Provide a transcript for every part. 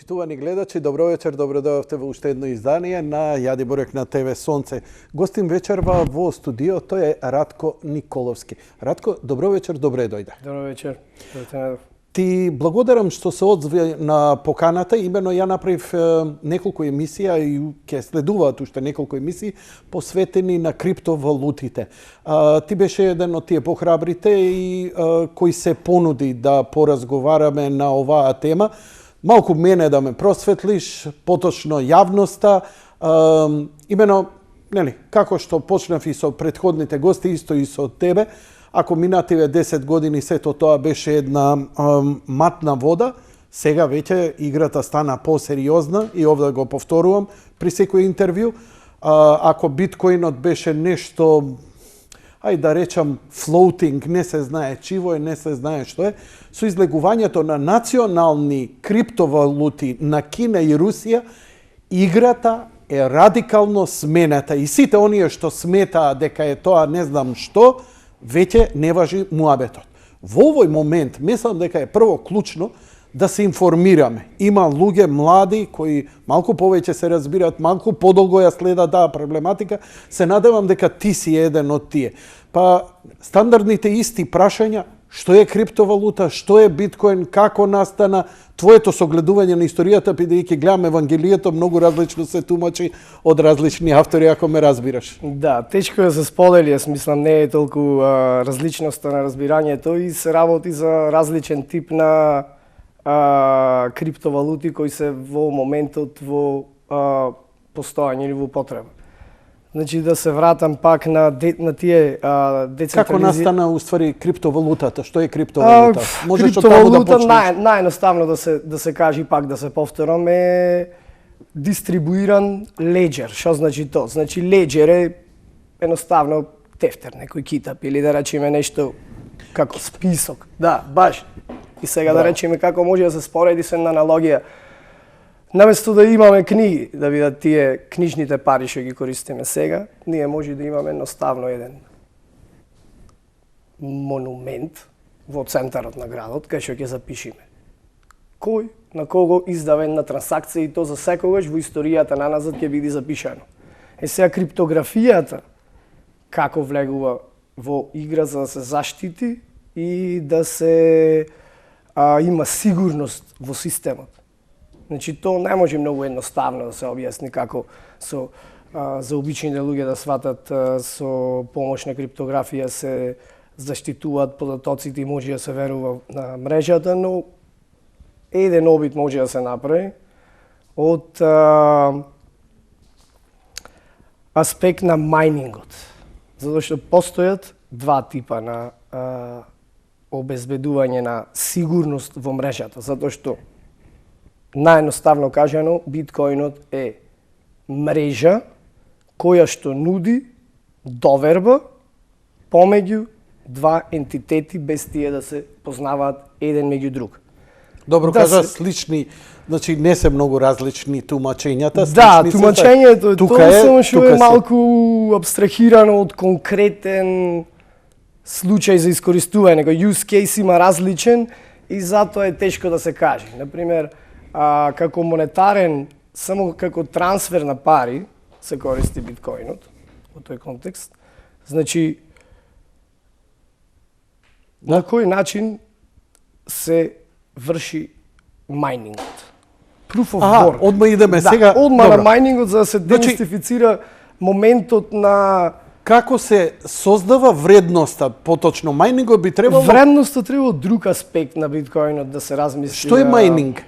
Почитувани гледачи, добро вечер, добро дојдовте во уште едно издание на Јади Бурек на ТВ Сонце. Гостин вечерва во студио, тој е Радко Николовски. Радко, добро вечер, добре дојде. Добро вечер. Ти благодарам што се одзви на поканата. Имено ја направив неколку емисија и ќе следуваат уште неколку емисии посветени на криптовалутите. Ти беше еден од тие похрабрите и кој се понуди да поразговараме на оваа тема. Малку мене да ме просветлиш, поточно јавноста, имено, како што почнав и со претходните гости, исто и со тебе, ако минативе 10 години сето тоа беше една матна вода, сега веќе играта стана посериозна и овде го повторувам при секој интервју. Ако биткоинот беше нешто, ајде да речам, floating, не се знае чиво е, не се знае што е, со излегувањето на национални криптовалути на Кина и Русија, играта е радикално смената. И сите оние што сметаа дека е тоа не знам што, веќе не важи муабетот. Во овој момент, мислам дека е прво клучно да се информираме. Има луѓе млади кои малку повеќе се разбираат, малку подолго ја следат таа проблематика. Се надевам дека ти си еден од тие. Па стандардните исти прашања, што е криптовалута, што е биткоин, како настана, твоето согледување на историјата, бидејќи гледам Евангелието, многу различно се тумачи од различни автори, ако ме разбираш. Да, тешко е да се сподели, јас мислам не е толку различноста на разбирањето и се работи за различен тип на криптовалути кои се во моментот во постојање или во потреба. Значи да се вратам пак на тие Како настана уствари криптовалутата? Што е криптовалута? Криптовалута наједноставно да се каже, пак да се повторам, е дистрибуиран леџер. Што значи тоа? Значи леџер е едноставно тефтер, некој китап или да речеме нешто како список. Да, баш. И сега да речеме како може да се спореди со една аналогија. Наместо да имаме книги, да видат тие книжните пари што ги користиме сега, ние може да имаме едноставно еден монумент во центарот на градот, кај што ќе запишеме кој на кого издава една трансакција и то за секогаш во историјата на назад ќе биде запишано. Сега криптографијата како влегува во игра за да се заштити и да се има сигурност во системот. Значи, тоа не може многу едноставно да се објасни како за обичните луѓе да сватат со помош на криптографија се заштитуваат податоците и може да се верува на мрежата, но еден обид може да се направи од аспект на мајнингот. Затоа што постојат два типа на обезбедување на сигурност во мрежата, затоа што наједноставно кажано, биткоинот е мрежа која што нуди доверба помеѓу два ентитети без тие да се познаваат еден меѓу друг. Добро кажа, слични, значи не се многу различни тумачењата. Да, тумачењето е тоа, само што е малку абстрахирано од конкретен случај за искористување, него use case има различен и затоа е тешко да се каже. Например, како монетарен, само како трансфер на пари се користи биткоинот во тој контекст. Значи, на кој начин се врши мајнингот? Proof of work. Одма идеме сега. Одма на мајнингот за да се демистифицира моментот на како се создава вредноста, поточно мајнингот би требало. Вредноста треба друг аспект на биткоинот да се размисли. Што е мајнинг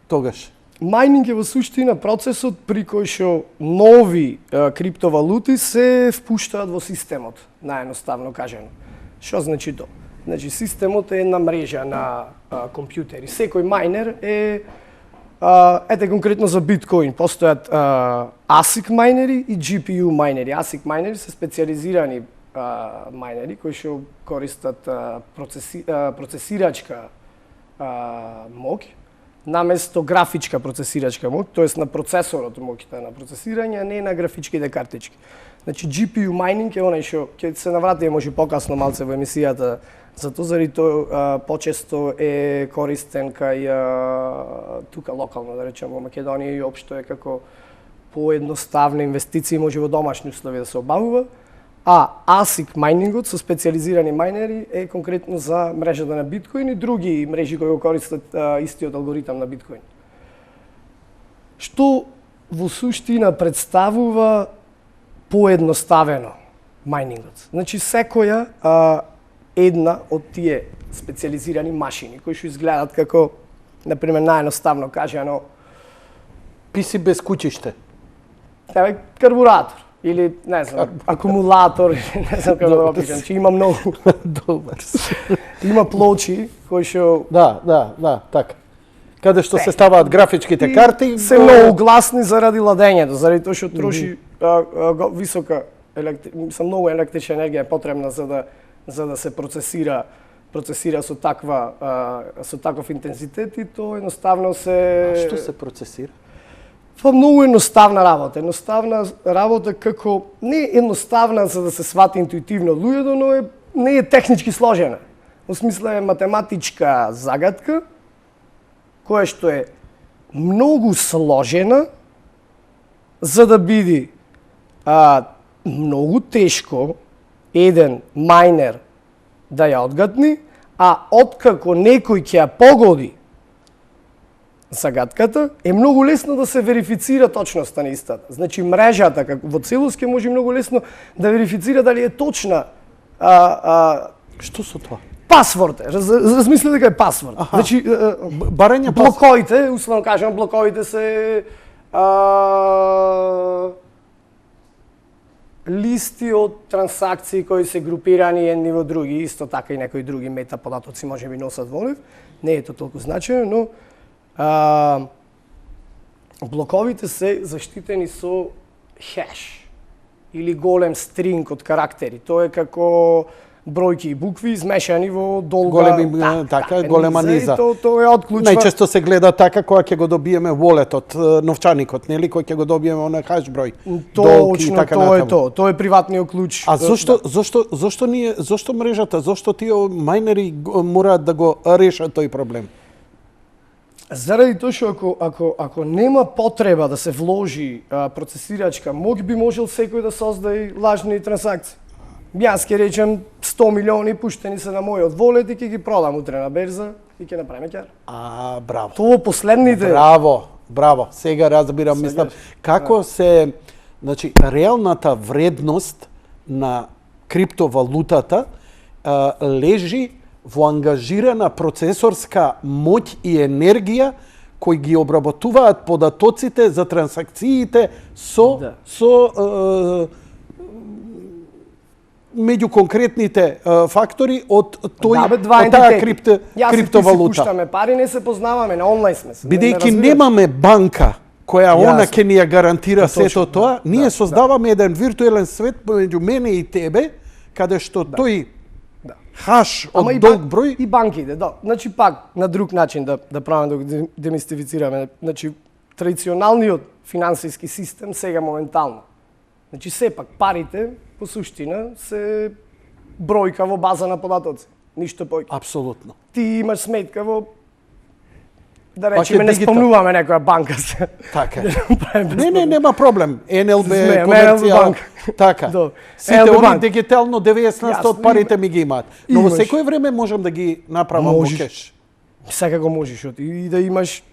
тогаш? Мајнинг е во суштина процесот при кој што нови криптовалути се впуштаат во системот, наједноставно кажано. Што значи тоа? Значи системот е една мрежа на компјутери. Секој мајнер е ете конкретно за биткоин постојат ASIC мајнери и GPU мајнери. ASIC мајнери се специјализирани мајнери кои што користат процесирачка моќ наместо графичка процесирачка моќ, тоест на процесорот моќта на процесирање, а не на графичките картички. Значи GPU мајнинг е онај што ќе се навратиме може покасно малце во емисијата Затоа заради тоа почесто е користен кај тука локално, да речеме, во Македонија и општо е како поедноставна инвестиција, може во домашни услови да се обавува, а ASIC майнингот со специјализирани мајнери е конкретно за мрежата на биткоин и други мрежи кои го користат истиот алгоритам на биткоин. Што во суштина представува поедноставено мајнингот. Значи секоја една од тие специјализирани машини кои што изгледаат како, например, наједноставно кажано, PC без кучиште. Карбуратор или не знам, акумулатор, не знам како да го опишам, че има многу. Добар. Има плочи кои што Да, така. Каде што се ставаат графичките карти, се многу гласни заради ладењето, заради тоа што троши висока многу електрична енергија е потребна за да се процесира со таков интензитет и тоа едноставно се Што се процесира? Това многу едноставна работа. Едноставна работа како не е едноставна за да се свати интуитивно луѓето, но не е технички сложена. Во смисла е математичка загадка која што е многу сложена за да биде многу тешко еден мајнер да ја одгадни, а откако некој ќе ја погоди загадката, е многу лесно да се верифицира точноста на истата. Значи мрежата како во целост ќе може многу лесно да верифицира дали е точна Што со тоа? пасворд. Размисли дека е пасворд. Значи барање блоковите, условно кажам, блоковите се листи од трансакции кои се групирани едни во други, исто така и некои други метаподатоци можеби носат во нив. Не е тоа толку значајно, но блоковите се заштитени со хеш или голем стринг од карактери. Тоа е како бројки и букви измешани во долга голема низа. Тоа е отклучува. Најчесто се гледа така кога ќе го добиеме волетот, новчаникот, нели, кој ќе го добиеме онај хаш број. Точно, тоа е тоа. Тоа е приватниот клуч. А зошто мрежата, зошто тие мајнери мораат да го решат тој проблем? Заради тоа што ако нема потреба да се вложи процесирачка моќ, би можел секој да создаде лажни трансакции. Јас ќе речем 100 милиони пуштени се на мојот волет и ќе ги продам утре на берза и ќе направиме ќар. Браво. Тоа последните. Браво. Сега разбирам, мислам како се, значи реалната вредност на криптовалутата лежи во ангажирана процесорска моќ и енергија кои ги обработуваат податоците за трансакциите со меѓу конкретните фактори од таа криптовалута. Јас и пуштаме пари, не се познаваме, на онлайн сме се. Бидејќи немаме банка која она ќе ни ја гарантира сето тоа, ние создаваме еден виртуелен свет меѓу мене и тебе, каде што тој хаш од долг број и банките, да. Значи пак на друг начин да правиме да го демистифицираме. Значи традиционалниот финансиски систем сега моментално. Значи сепак парите по суштина се бројка во база на податоци, ништо поќе. Апсолутно. Ти имаш сметка во, да речеме, не спомнуваме некоја банка се. Така. Не, нема проблем. НЛБ, комерција, така. Сите они дигитално 90% од парите ми ги имаат. Но во секој време можам да ги направам во кеш. Секако можеш и да имаш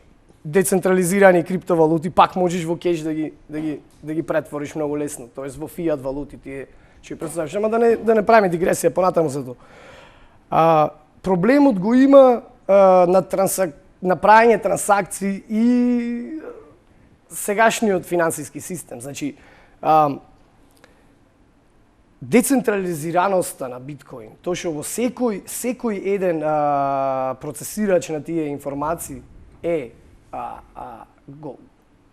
децентрализирани криптовалути, пак можеш во кеш да ги претвориш многу лесно, тоест во фиат валути ти ќе представиш, ама да не правиме дигресија понатаму за тоа. Проблемот го има на правење трансакции и сегашниот финансиски систем. Значи, децентрализираноста на биткоин, тоа што во секој еден процесирач на тие информации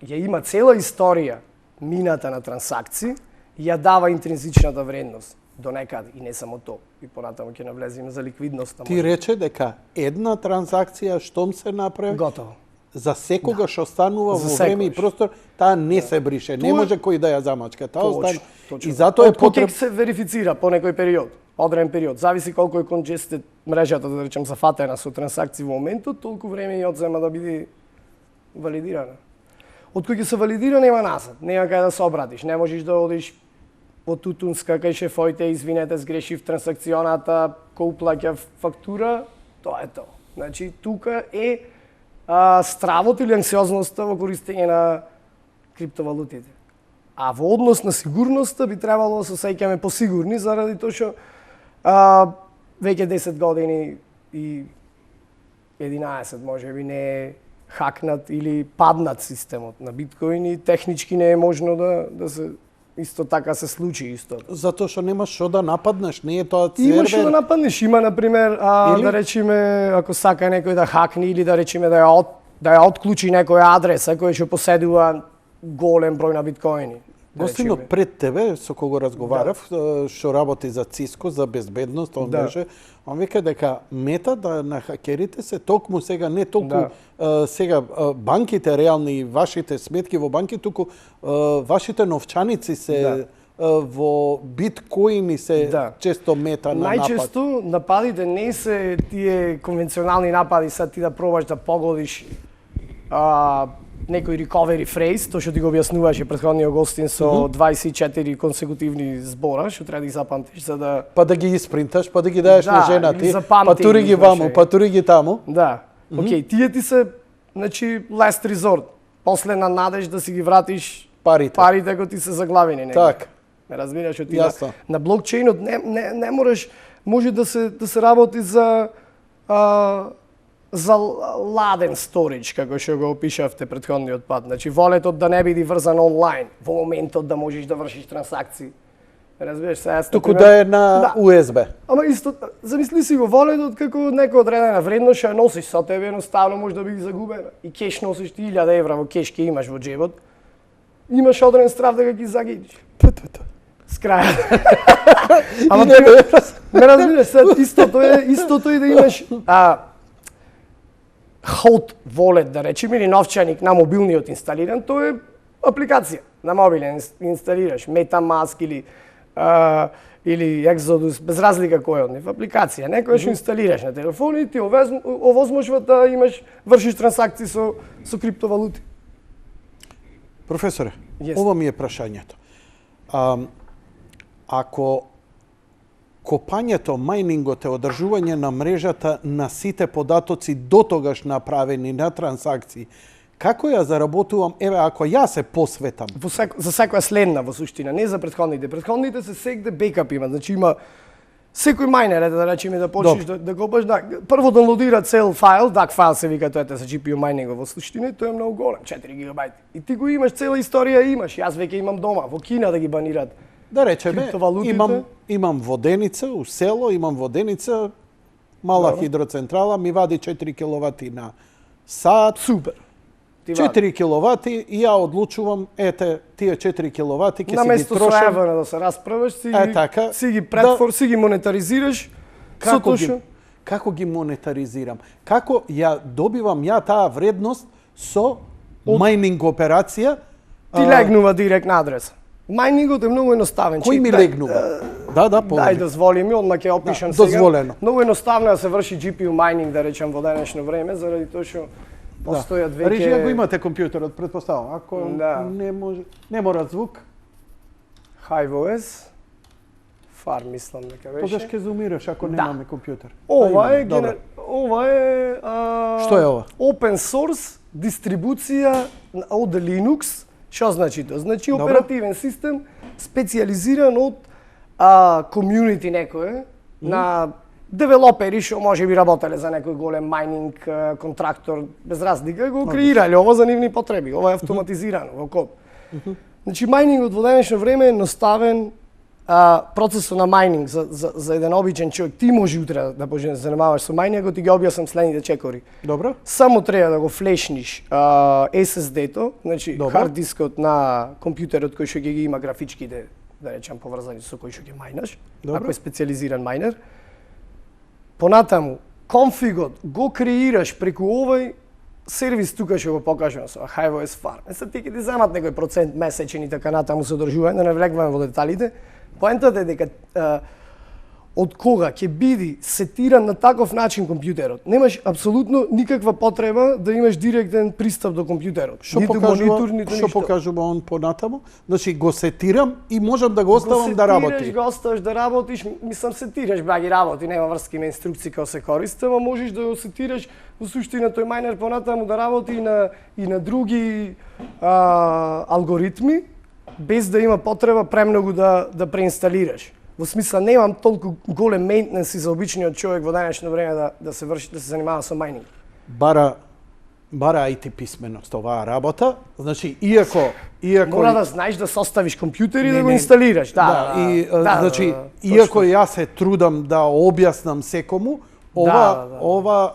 ја има цела историја мината на трансакции и ја дава интринзичната вредност до некаде и не само тоа. И понатаму ќе навлеземе за ликвидноста. Ти рече дека една транзакција штом се направи готово. за секогаш останува За во време и секогаш. простор, таа не се брише, не Тоа- може кој да ја замачка, таа остане. Точно. И затоа е Од кога потребно. ќе се верифицира по некој период, одреден период, зависи колку е congested мрежата, да речем, зафатена со трансакции во моментот, толку време и одзема да биде валидирана. Од кој ќе се валидира нема назад, нема кај да се обратиш, не можеш да одиш во Тутунска кај шефоите, извинете, сгрешив трансакционата, кој плаќа фактура, тоа е тоа. Значи, тука е стравот или анксиозноста во користење на криптовалутите. А во однос на сигурноста би требало да се осеќаме посигурни заради тоа што веќе 10 години и 11 можеби не е хакнат или паднат системот на биткоин и технички не е можно да се исто така се случи исто. Затоа што немаш што да нападнеш, не е тоа Има што да сервер. нападнеш, има например Или? да речеме ако сака некој да хакне или да речеме да ја отклучи некоја адреса која што поседува голем број на биткоини. да Гостинот речеме. пред тебе, со кого разговарав, што работи за Циско, за безбедност, он Да. беше, он вика дека метата на хакерите се токму сега, не толку сега банките реални и вашите сметки во банки, туку вашите новчаници се во биткоини се често мета на напад. Најчесто нападите не се тие конвенционални напади, са ти да пробаш да погодиш некој recovery phrase, тоа што ти го објаснуваше претходниот гостин со 24 консекутивни збора, што треба да ги запамтиш за да Па да ги испринташ, па да ги даеш на жена или ти, запамти па тури ги знаеш, ваму, па тури ги таму. Да. Океј, тие ти се значи last resort. Последна надеж да си ги вратиш Парите. кои ти се заглавени негде. Так. Ме разбираш, што ти Јасно. на блокчейнот не можеш, може да се работи за ладен storage, како што го опишавте претходниот пат. Значи, волетот да не биде врзан онлайн, во моментот да можеш да вршиш трансакции. Разбираш, сега Туку да е на USB. Ама исто, замисли си го волетот како некоја одредена вредност што ја носиш со тебе, едноставно може да биде загубена. И кеш носиш ти 1000 евра во кеш ќе имаш во джебот. Имаш одреден страв да ги загидиш. С крај. Ама ме разбираш, истото е да имаш hot wallet, да речем, или новчаник на мобилниот инсталиран, тоа е апликација на мобилен инсталираш, MetaMask или Exodus, без разлика кој од нив, апликација, некоја што инсталираш на телефон и ти овозможува да вршиш трансакции со криптовалути. Професоре, Yes. ова ми е прашањето. Ако копањето, мајнингот е одржување на мрежата на сите податоци дотогаш направени на трансакции, како ја заработувам, еве, ако ја се посветам? За секоја следна, во суштина, не за претходните. Претходните се сегде бекап има, значи има секој мајнер, да речеме, да почнеш да копаш, прво доwnloadира цел файл, DAC файл се вика, тоа е за GPU мајнингот во суштина, и тоа е многу голем, 4 гигабајти. И ти го имаш, цела историја имаш, јас веќе имам дома, во Кина да ги банират. Да речеме, криптовалутите. имам воденица у село, имам воденица, мала хидроцентрала, ми вади 4 киловати на сат. Супер. 4 киловати и ја одлучувам, ете, тие 4 киловати ќе си ги Наместо со трошам. евра да се расправаш, така, си ги си ги монетаризираш, со тоа што Како ги монетаризирам? Како ја добивам таа вредност со мајнинг операција? ти легнува директ на адреса. Мајнингот е многу едноставен. Кој ми легнува? Дај дозволи ми, одма ќе опишам сега. Дозволено. Многу едноставно да се врши GPU мајнинг, да речем, во денешно време, заради тоа што постојат веќе... Режија го имате компјутерот, претпоставам. Ако не мора звук, HiveOS, Far мислам дека беше. тогаш ќе зумираш ако немаме компјутер. Ова е Што е ова? Open source дистрибуција од Linux. Што значи тоа? Значи оперативен систем специјализиран од комјунити некое на девелопери што може би работеле за некој голем мајнинг контрактор, без разлика, го креирале ова за нивни потреби. Ова е автоматизирано во код. Значи мајнингот во денешно време е едноставен процесот на мајнинг за еден обичен човек. Ти може утре да почнеш да се занимаваш со мајнинг, ако ти ги објаснам следните чекори. Добро. Само треба да го флешниш SSD-то, значи хард дискот на компјутерот кој што ги има графичките, да речам, поврзани со кој што ги мајнаш, ако е специјализиран мајнер. Понатаму, конфигот го креираш преку овој сервис тука ќе го покажам со HighVoice Farm. Се ти ќе ти земат некој процент месечен и така натаму со одржување, да не влегуваме во деталите. Поентата е дека од кога ќе биде сетиран на таков начин компјутерот, немаш апсолутно никаква потреба да имаш директен пристап до компјутерот. Ниту монитор, ниту што ништо. покажува он понатаму? Значи го сетирам и можам да го оставам да работи. Го оставаш да работиш, мислам сетираш, браги работи, нема врски има инструкции како се користи, ама можеш да го сетираш во суштина тој мајнер понатаму да работи и на други алгоритми без да има потреба премногу да преинсталираш. Во смисла немам толку голем мејнтенс за обичниот човек во денешно време да се занимава со мајнинг. Бара IT писменост оваа работа. Значи иако мора да знаеш да составиш компјутер и да го инсталираш. Значи иако јас се трудам да објаснам секому, ова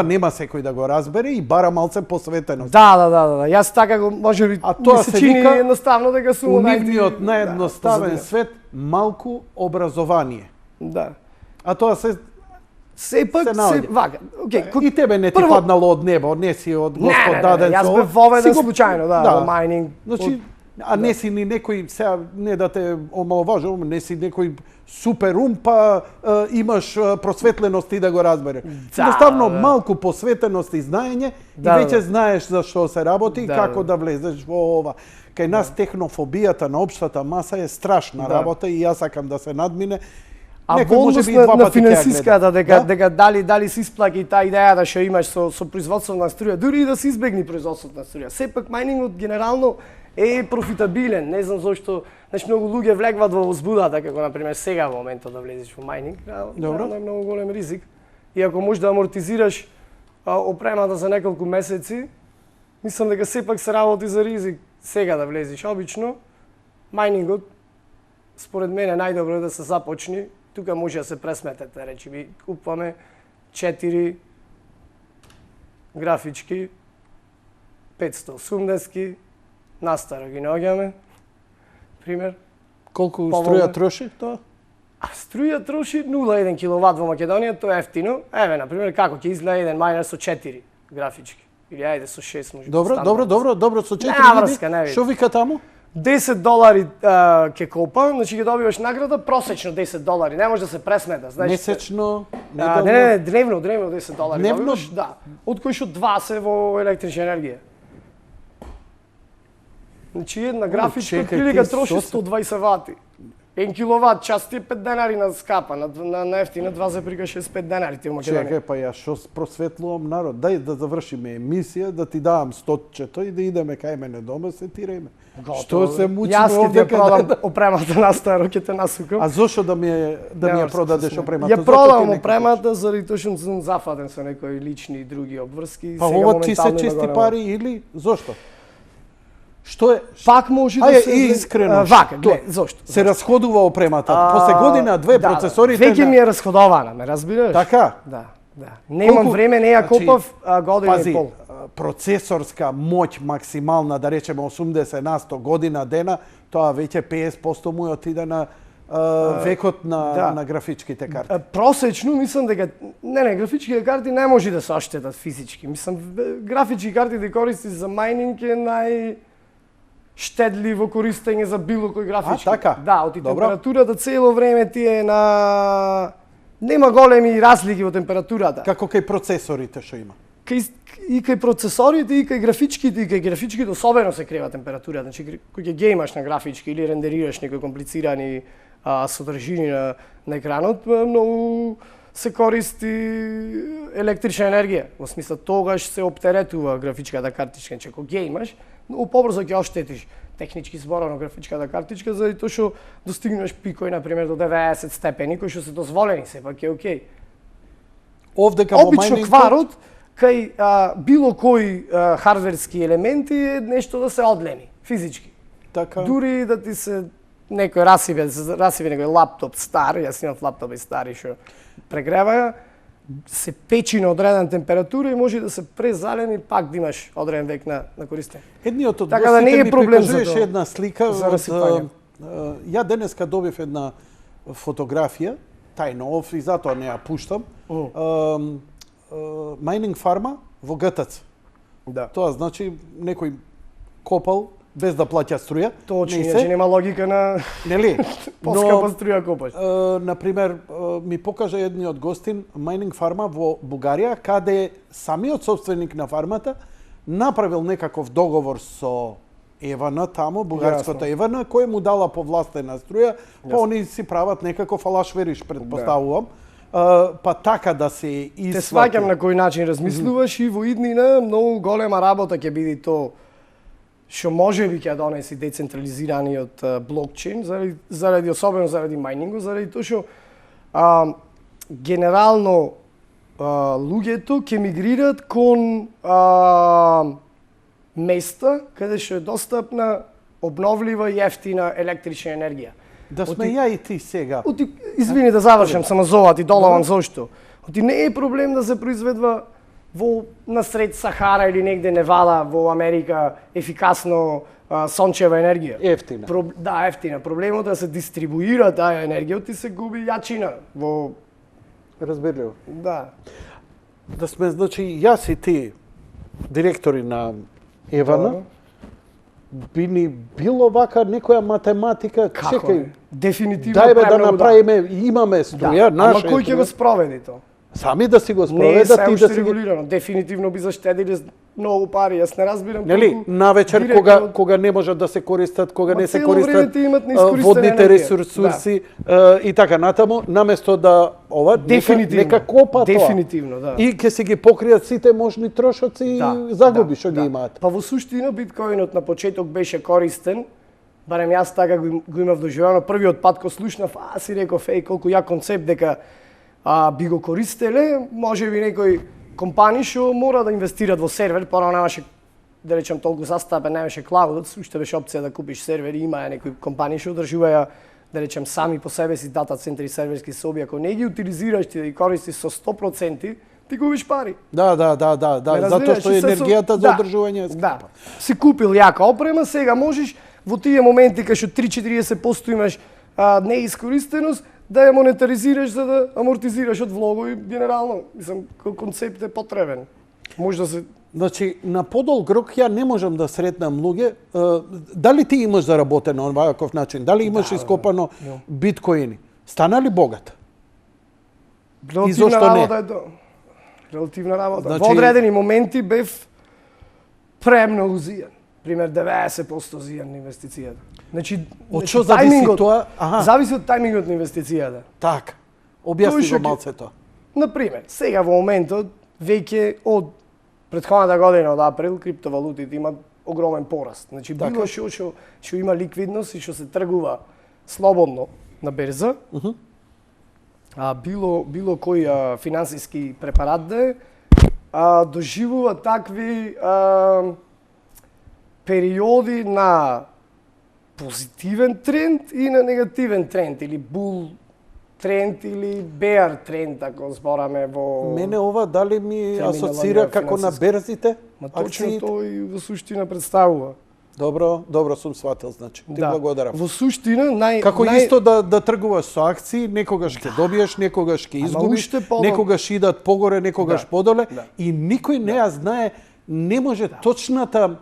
нема секој да го разбере и бара малце посветеност. Да. Јас така го можеби тоа се чини едноставно дека сум нивниот наједноставен свет малку образование. Да. А тоа се вака. И тебе не ти паднало од небо, не си од Господ даден. Јас бев воведен случајно, во мајнинг. Значи, а не си ни некој, сега не да те омаловажувам, не си некој супер ум, па имаш просветленост и да го разбереш. Едноставно малку посветеност и знаење и веќе знаеш за што се работи и како да влезеш во ова. Кај нас технофобијата на општата маса е страшна работа и јас сакам да се надмине. А волност на финансиската дека дали се исплаќа и таа идеја што имаш со производство на струја, дури и да се избегни производството на струја. Сепак мајнингот генерално е профитабилен. Не знам зошто, значи многу луѓе влегваат во возбудата, како на пример сега во моментот да влезеш во мајнинг. Добро, е многу голем ризик. И ако можеш да амортизираш опремата за неколку месеци, мислам дека сепак се работи за ризик сега да влезеш. Обично мајнингот според мене најдобро е да се започне. Тука може да се пресметете, речи би, купуваме 4 графички, 580-ки, настаро ги наоѓаме, пример. Колку струја троши тоа? Струја троши 0,1 киловат во Македонија, тоа е ефтино. Еве, на пример, како ќе изгледа еден мајнер со 4 графички. Или ајде со 6 може. Добро, со 4 види. Што вика таму? $10 ќе копа, значи ќе добиваш награда просечно $10. Не може да се пресмета, знаеш. Месечно, не, древно $10. Дневно? Да. Од кои што 2 се во електрична енергија. Значи една графичка прилика троши 120 вати. 1 киловат час ти е $5 на скапа, на ефтина 2,65 денари ти во Македонија. Чекај, па ја што просветлувам народ. Дај да завршиме емисија, да ти давам стотчето и да идеме кај мене дома, се тирајме. Што се мучиме Јас овде ќе ти продам опремата на старо, ќе те насукам. А зошто да ми ја продадеш опремата? Ја продавам опремата заради тоа што сум зафатен со некои лични и други обврски. Па ова ти се чисти пари или зошто? Што е? Пак може да се искрено. Вака, зошто? Се расходува опремата. После година, две процесорите. Веќе ми е расходована, ме разбираш? Така? Да. Немам време, не ја копав година и пол. Процесорска моќ максимална, да речеме 80% година дена, тоа веќе 50% му отиде на векот на графичките карти. Просечно мислам дека графичките карти не може да се оштетат физички. Мислам графички карти да користиш за мајнинг е штедливо користење за било кој графички. Така? Да, оти температурата цело време ти е нема големи разлики во температурата. Како кај процесорите што има? И кај процесорите, и кај графичките особено се крива температурата. Значи, кој ќе геймаш на графички или рендерираш некои комплицирани содржини на екранот, многу се користи електрична енергија. Во смисла, тогаш се оптеретува графичката картичка. Значи, ако геймаш, многу побрзо ќе оштетиш технички зборано графичката картичка, заради тоа што достигнеш пикои, например, до 90 степени, кои што се дозволени, сепак е окей. Обично кварот кај било кој хардверски елементи е нешто да се одлеми, физички. Така. Дури да ти се некој расиве некој лаптоп стар, јас имам лаптоп и стари што прегреваја, се печи на одредена температура и може да се презалени, пак да имаш одреден век на користење. Едниот од така да не е проблем за тоа. Една слика од ја денеска добив една фотографија, тајно и затоа не ја пуштам. Mining фарма во ГТЦ. Да. Тоа значи некој копал без да плаќа струја. Точно, не се, иначе нема логика на нели? поскапа струја копаш. Например, ми покажа едниот гостин майнинг фарма во Бугарија, каде самиот собственик на фармата направил некаков договор со Евана таму, бугарското Евана, кој му дала повластена струја, па они си прават некаков алаш вериш, предпоставувам. Па така да се Те сваќам на кој начин размислуваш и во иднина многу голема работа ќе биде то што можеби ќе донеси децентрализираниот блокчейн заради особено заради мајнингот, заради тоа што генерално луѓето ќе мигрираат кон места каде што е достапна обновлива и ефтина електрична енергија. Да сме ја и ти сега. Извини да завршам, само за ова ти долавам зошто. Оти не е проблем да се произведува во насред Сахара или негде Невада во Америка ефикасно сончева енергија. Ефтина. Да, ефтина. Проблемот е да се дистрибуира таа енергија и се губи јачина во Разбирливо. Да. Да сме, значи, јас и ти директори на Евана, би ни било вака некоја математика, чекај. Дефинитивно дајбе да направиме, имаме струја, наше. Ама кој ќе го спроведи тоа? Сами да си го Не спроведат е и да си регулирано. Дефинитивно би заштедиле многу пари. Јас не разбирам Нели, навечер кога не можат да се користат, кога не се користат водните ресурси и така натаму, наместо да ова нека копа тоа. Дефинитивно, да. И ќе се ги покријат сите можни трошоци и загуби што ги имаат. Па во суштина биткоинот на почеток беше користен, барем јас така го имав доживено. Првиот пат кога слушнав, си реков, колку ја концепт дека би го користеле, може би некој компании што мора да инвестират во сервер, порано немаше, да речем, толку застапен, немаше клаудот, уште беше опција да купиш сервер, има некои компании што одржуваја, да речем, сами по себе си дата центри, серверски соби, ако не ги утилизираш ти да ги користиш со 100%, ти губиш пари. Да, затоа што енергијата за одржување е скапа. Да. Си купил јака опрема, сега можеш во тие моменти кај што 3-40% имаш неискористеност, да ја монетаризираш за да амортизираш од влогови, генерално, мислам, концепт е потребен. Може да се... Значи, на подолг рок ја не можам да сретнам луѓе. Дали ти имаш заработено на ваков начин? Дали имаш ископано биткоини? Стана ли богат? Релативна работа е тоа. Релативна работа. Значи... Во одредени моменти бев премногу зијан. Пример 90% зијан на инвестицијата. Значи, од што зависи тоа? Зависи од тајмингот на инвестицијата. Така. Објасни го малце тоа. Например, сега во моментот веќе од претходната година од април криптовалутите имаат огромен пораст. Значи било што има ликвидност и што се тргува слободно на берза, било кој финансиски препарат да е, доживува такви периоди на позитивен тренд и на негативен тренд, или бул тренд или bear тренд, ако збораме во... Мене ова дали ми асоцира како на берзите? Ма точно тоа и во суштина представува. Добро сум сватил, значи. Ти благодарам. Во суштина како исто да тргуваш со акции, некогаш ќе добиеш, некогаш ќе изгубиш, некогаш идат погоре, некогаш подоле и никој не ја знае, не може точната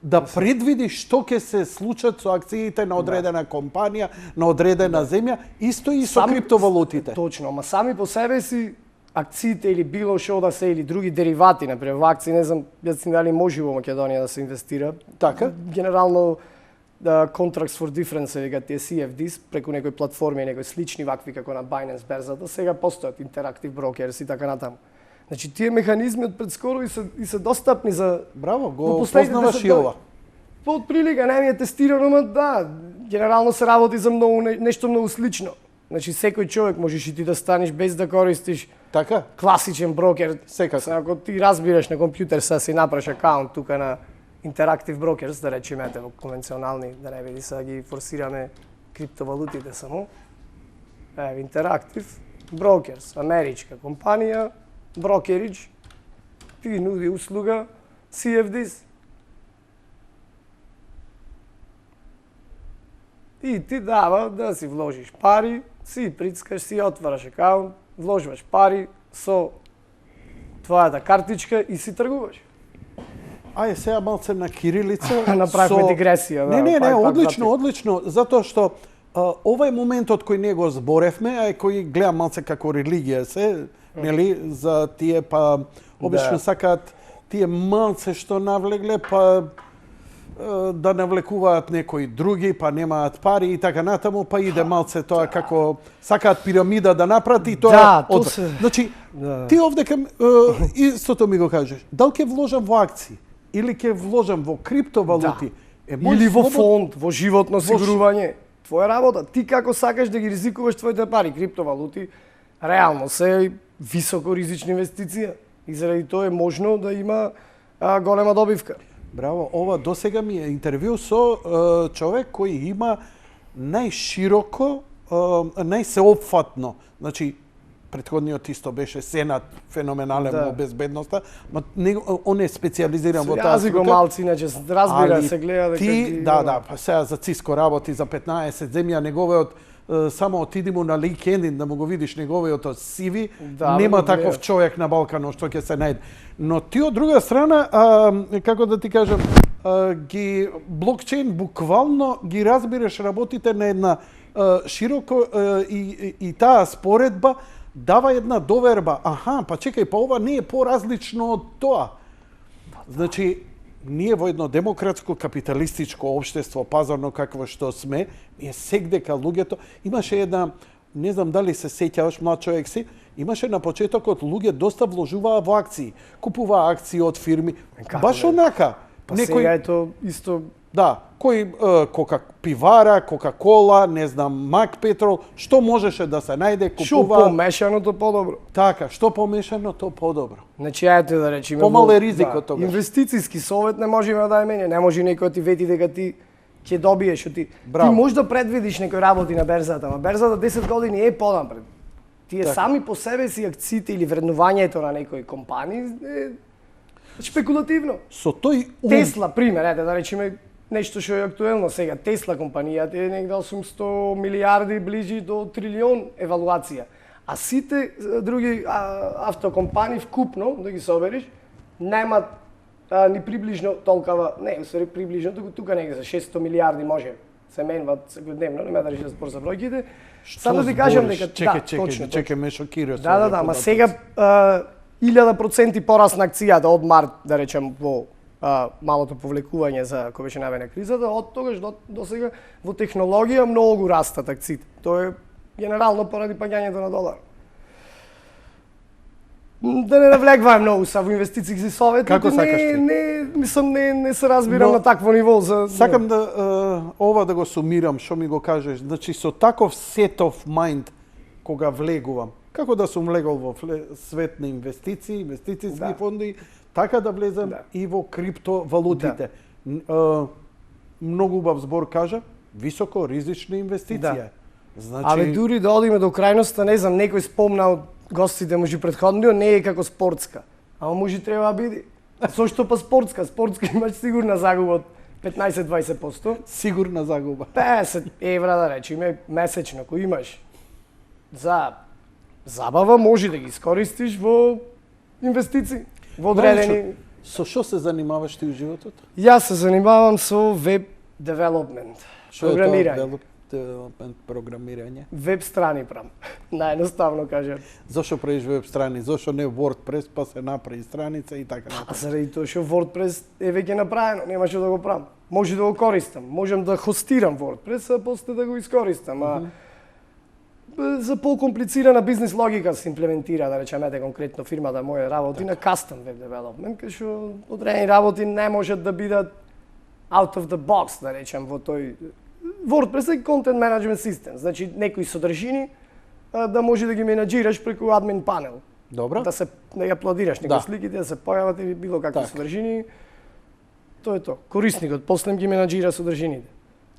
да предвиди што ќе се случат со акциите на одредена компанија, на одредена земја, исто и со криптовалутите. Точно, ама сами по себе си акциите или било што да се или други деривати, например, во акции, не знам, дали може во Македонија да се инвестира. Така? Генерално Contracts for Difference се вика тие CFDs преку некои платформи, некои слични вакви како на Binance берзата, сега постојат Interactive Brokers и така натаму. Значи тие механизми од предскоро и се достапни за... Браво, го познаваш и ова. По прилика не ми е тестирано, но да, генерално се работи за нешто многу слично. Значи секој човек можеш и ти да станеш без да користиш така класичен брокер. Секако. Ако ти разбираш на компјутер, са си направиш акаунт тука на Interactive Brokers, да речеме во конвенционални, да не види сега ги форсираме криптовалутите само. Interactive Brokers, америчка компанија, брокеридж, ти нуди услуга CFDs. И ти дава да си вложиш пари, си прицкаш, си отвараш акаунт, вложуваш пари со твојата картичка и си тргуваш. Ајде сега малце на кирилица. Направивме дигресија, да. Не, пак одлично, одлично, затоа што ова е моментот кој ние го зборевме, а кој гледам малце како религија се, нели, за тие па обично сакаат тие малце што навлегле па да навлекуваат некои други, па немаат пари и така натаму, па иде малце тоа како сакаат пирамида да направат и тоа Значи, ти овдека истото ми го кажеш. Дали ќе вложам во акции или ќе вложам во криптовалути? Или во фонд, во животно осигурување. Твоја работа. Ти како сакаш да ги ризикуваш твоите пари, криптовалути, реално се високо ризична инвестиција и заради тоа е можно да има голема добивка. Браво, ова досега ми е интервју со човек кој има најшироко, најсеопфатно. Значи, претходниот исто беше Сенат, феноменален во безбедноста, но он е специализиран во таа струка. Јазик го малци, иначе разбира, се гледа дека ти па сега за Циско работи за 15 земја, неговиот само отиди му на LinkedIn да му го видиш неговиот CV, нема таков човек на Балканот што ќе се најде. Но ти од друга страна, како да ти кажам, ги блокчейн буквално ги разбираш работите на една широко и таа споредба дава една доверба. Аха, па чекај, па ова не е поразлично од тоа. Значи, ние во едно демократско капиталистичко општество, пазарно какво што сме, ние секдека луѓето, имаше една, не знам дали се сеќаваш, млад човек си, имаше на почетокот луѓе доста вложуваа во акции, купуваа акции од фирми, баш онака. Па сега е тоа исто. Да, кој пивара, Кока-кола, не знам, Мак Петрол, што можеше да се најде, купува. Што помешано, то подобро. Така, што помешано, то подобро. Значи, ајде да речеме. Помал е ризикот тогаш. Инвестициски совет не можеме да дајме, не може некој ти вети дека ти ќе добиеш, ти можеш да предвидиш некој работи на берзата, ама берзата 10 години е понапред. Тие сами по себе си акциите или вреднувањето на некои компании е шпекулативно. Со тој Тесла, пример, ајде да речеме нешто што е актуелно сега. Тесла компанијата е негде 800 милиарди, ближи до трилион евалуација. А сите други автокомпании вкупно, да ги собериш, немат ни приближно толкова, не, усвари приближно, тука негде за 600 милиарди може се менват секојдневно, не ме да рече спор за бројките. Само да ти кажам дека чекај ме шокира. Да, ама сега 1000% порас на акцијата од март, да речем, во малото повлекување за кој беше најавена кризата, од тогаш до сега во технологија многу растат акциите. Тоа е генерално поради паѓањето на долар. Да не навлегваме многу са во инвестицијски совети. Како сакаш ти? Не се разбирам на такво ниво за. Сакам да ова да го сумирам, што ми го кажеш. Значи со таков set of mind кога влегувам, како да сум влегол во свет на инвестиции, инвестицијски фонди, така да влезам и во криптовалутите. Многу убав збор кажа, високо ризична инвестиција. Значи, абе дури да одиме до крајноста, не знам, некој спомна од гостите може претходниот, не е како спортска. Ама може треба да биде. Зошто па спортска? Спортска имаш сигурна загуба од 15-20%. Сигурна загуба. 50 евра да речеме месечно кој имаш за забава може да ги искористиш во инвестиции, во одредени. Со што се занимаваш ти у животот? Јас се занимавам со веб девелопмент, програмирање. Програмирање? Веб страни правам. Наједноставно кажам. Зошто правиш веб страни? Зошто не WordPress па се направи страница и така натаму? Заради тоа што WordPress е веќе направено, нема што да го правам. Може да го користам, можам да хостирам WordPress, а после да го искористам. За покомплицирана бизнес логика се имплементира, да речеме, конкретно фирмата моја работи на custom web development, кај што одредени работи не можат да бидат out of the box, да речем, во тој WordPress е content management system, значи некои содржини да може да ги менаџираш преку admin panel. Добро. Да ја апладираш некои сликите, да се појават или било какви содржини. Тоа е тоа. Корисникот после ги менаџира содржините.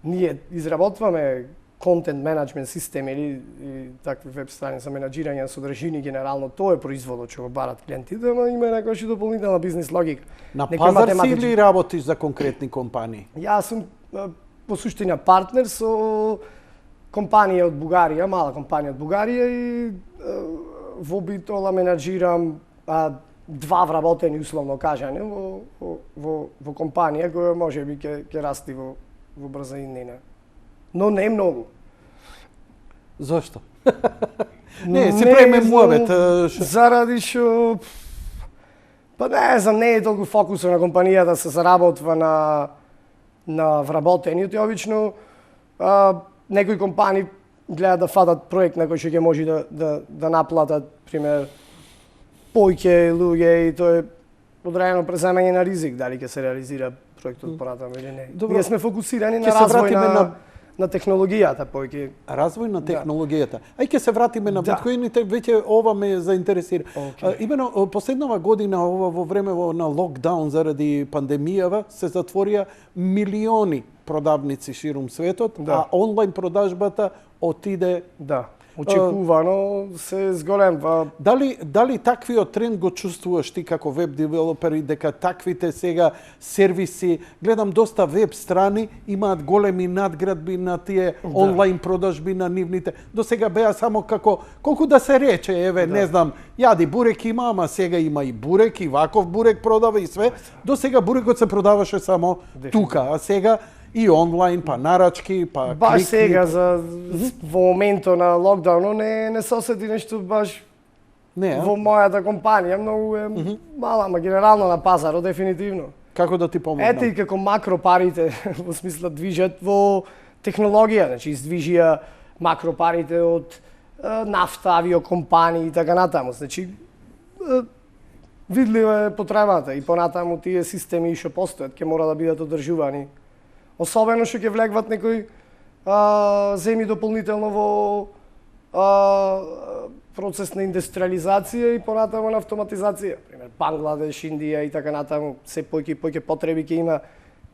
Ние изработваме content management систем или такви веб страни за менаџирање на содржини, генерално тоа е производот што го барат клиентите, ама има некоја дополнителна бизнес логика. На пазар си или работиш за конкретни компании? Јас сум по суштина партнер со компанија од Бугарија, мала компанија од Бугарија и во битола менаџирам два вработени условно кажане во компанија која можеби ќе расти во брзина. Но не многу. Зошто? Не, си правиме муабет. Заради што па не знам, не е толку фокусот на компанијата да се заработва на вработениот и обично некои компании гледат да фатат проект на кој што ќе може да наплатат, пример, појќе луѓе и тоа е одредено преземање на ризик, дали ќе се реализира проектот понатаму или не. Ние сме фокусирани на развој на технологијата појќе. Развој на технологијата. Ај ќе се вратиме на биткоините, веќе ова ме заинтересира. Имено последнава година ова во време на локдаун заради пандемијава се затворија милиони продавници ширум светот, а онлайн продажбата отиде очекувано се зголемва. Дали таквиот тренд го чувствуваш ти како веб девелопер и дека таквите сега сервиси, гледам доста веб страни имаат големи надградби на тие онлайн продажби на нивните. До сега беа само како колку да се рече, еве, не знам, јади бурек има, ама сега има и бурек и ваков бурек продава и све. До сега бурекот се продаваше само тука, а сега и онлайн, па нарачки, па кликни. Баш сега, во моментот на локдаунот, не се осети нешто баш во мојата компанија. Многу е мала, ама генерално на пазарот, дефинитивно. Како да ти помогнам? Ете и како макропарите, во смисла, движат во технологија. Значи, издвижија макропарите од нафта, авиокомпании и така натаму. Значи, видлива е потребата и понатаму тие системи што постојат, ќе мора да бидат одржувани. Особено што ќе влегват некои земји дополнително во процес на индустриализација и понатаму на автоматизација. Пример, Бангладеш, Индија и така натаму, се поќе потреби ќе има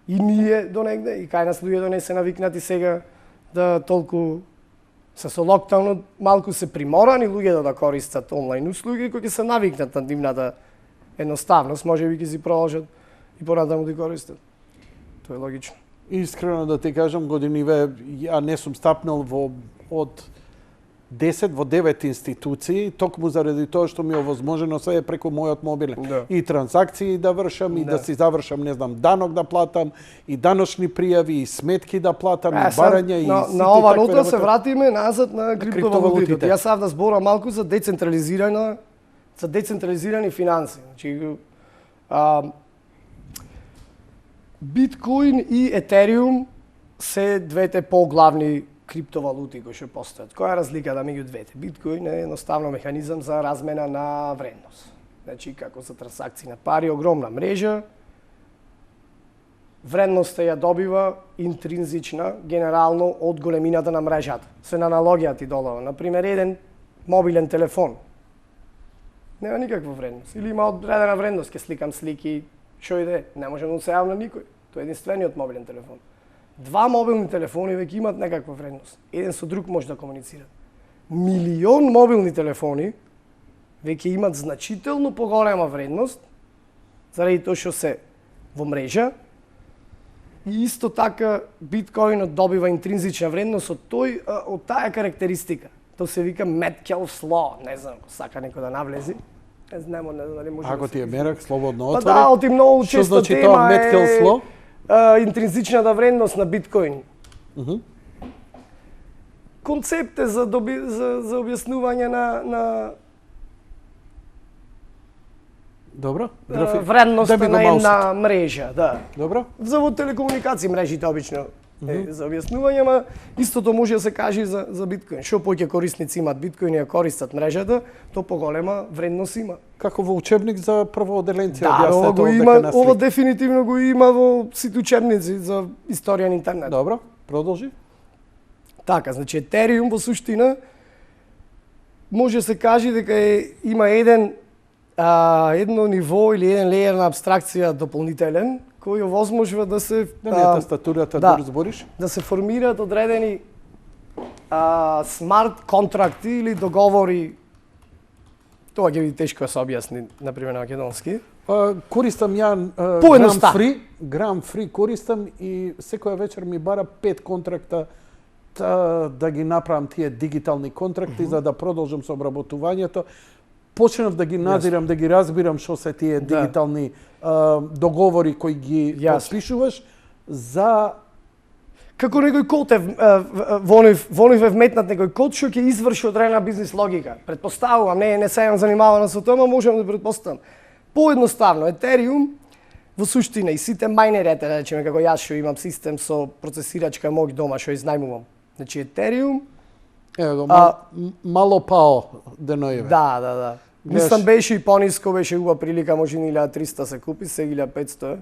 и ние до негде, и кај нас луѓето не се навикнати сега да толку со локдаунот малку се приморани луѓето да користат онлайн услуги, кои ќе се навикнат на нивната едноставност, можеби ќе си продолжат и понатаму да користат. Тоа е логично. Искрено да ти кажам, годиниве, ја не сум стапнал од 10 во 9 институции, токму заради тоа што ми е овозможено све преку мојот мобилен. И транзакции да вршам, и да си завршам, не знам, данок да платам, и даночни пријави, и сметки да платам, и барања, и сите на ова нота се вратиме назад на криптовалутите. Јас сав да зборам малку за децентрализирани финанси. Значи, Биткоин и Етериум се двете поглавни криптовалути кои што постојат. Која е разликата меѓу двете? Биткоин е едноставно механизам за размена на вредност. Значи, како за трансакции на пари, огромна мрежа, вредноста ја добива интринзична, генерално од големината на мрежата. Се на аналогија ти долава. Например, еден мобилен телефон нема никаква вредност. Или има одредена вредност, ќе сликам слики, што и да е, не може да се јавна никој. Тоа е единствениот мобилен телефон. Два мобилни телефони веќе имаат некаква вредност. Еден со друг може да комуницират. Милион мобилни телефони веќе имаат значително поголема вредност заради тоа што се во мрежа. И исто така биткоинот добива интринзична вредност од таа карактеристика. Тоа се вика Metcalfe's Law, не знам, сака некој да навлези. Не знам дали може. Ако ти е мерак, слободно отвори. Па да, оти многу често тема е Metcalfe's Law? Интринзичната вредност на биткоин. Концепт е за објаснување на Добро. Вредноста на една мрежа, да. Добро. За во телекомуникации мрежите обично за објаснување, ама истото може да се каже за биткоин. Што поќе корисници имаат биткоин и ја користат мрежата, то поголема вредност има. Како во учебник за првооделенци објаснето дека ова дефинитивно го има во сите учебници за историја на интернет. Добро, продолжи. Така, значи Етериум во суштина може се каже дека има едно ниво или еден леер на абстракција дополнителен кој овозможува да се тастатурата да разбориш, да се формираат одредени смарт контракти или договори. Тоа ќе биде тешко да се објасни на пример на македонски. Користам ја Gram Free користам и секоја вечер ми бара 5 контракта да ги направам тие дигитални контракти за да продолжам со обработувањето. почнав да ги надзирам, да ги разбирам што се тие дигитални договори кои ги подпишуваш за како некој код во нив вметнат некој код што ќе изврши одредена бизнис логика. Претпоставувам, не се занимавам со тоа, можам да претпоставам. Поедноставно, Ethereum во суштина и сите мајнери, да речеме како јас што имам систем со процесирачка моќ дома што изнајмувам. Значи Ethereum мало пао деноиве. Да. Мислам беше и пониско, беше убава прилика, може 1300 се купи, сега 1500.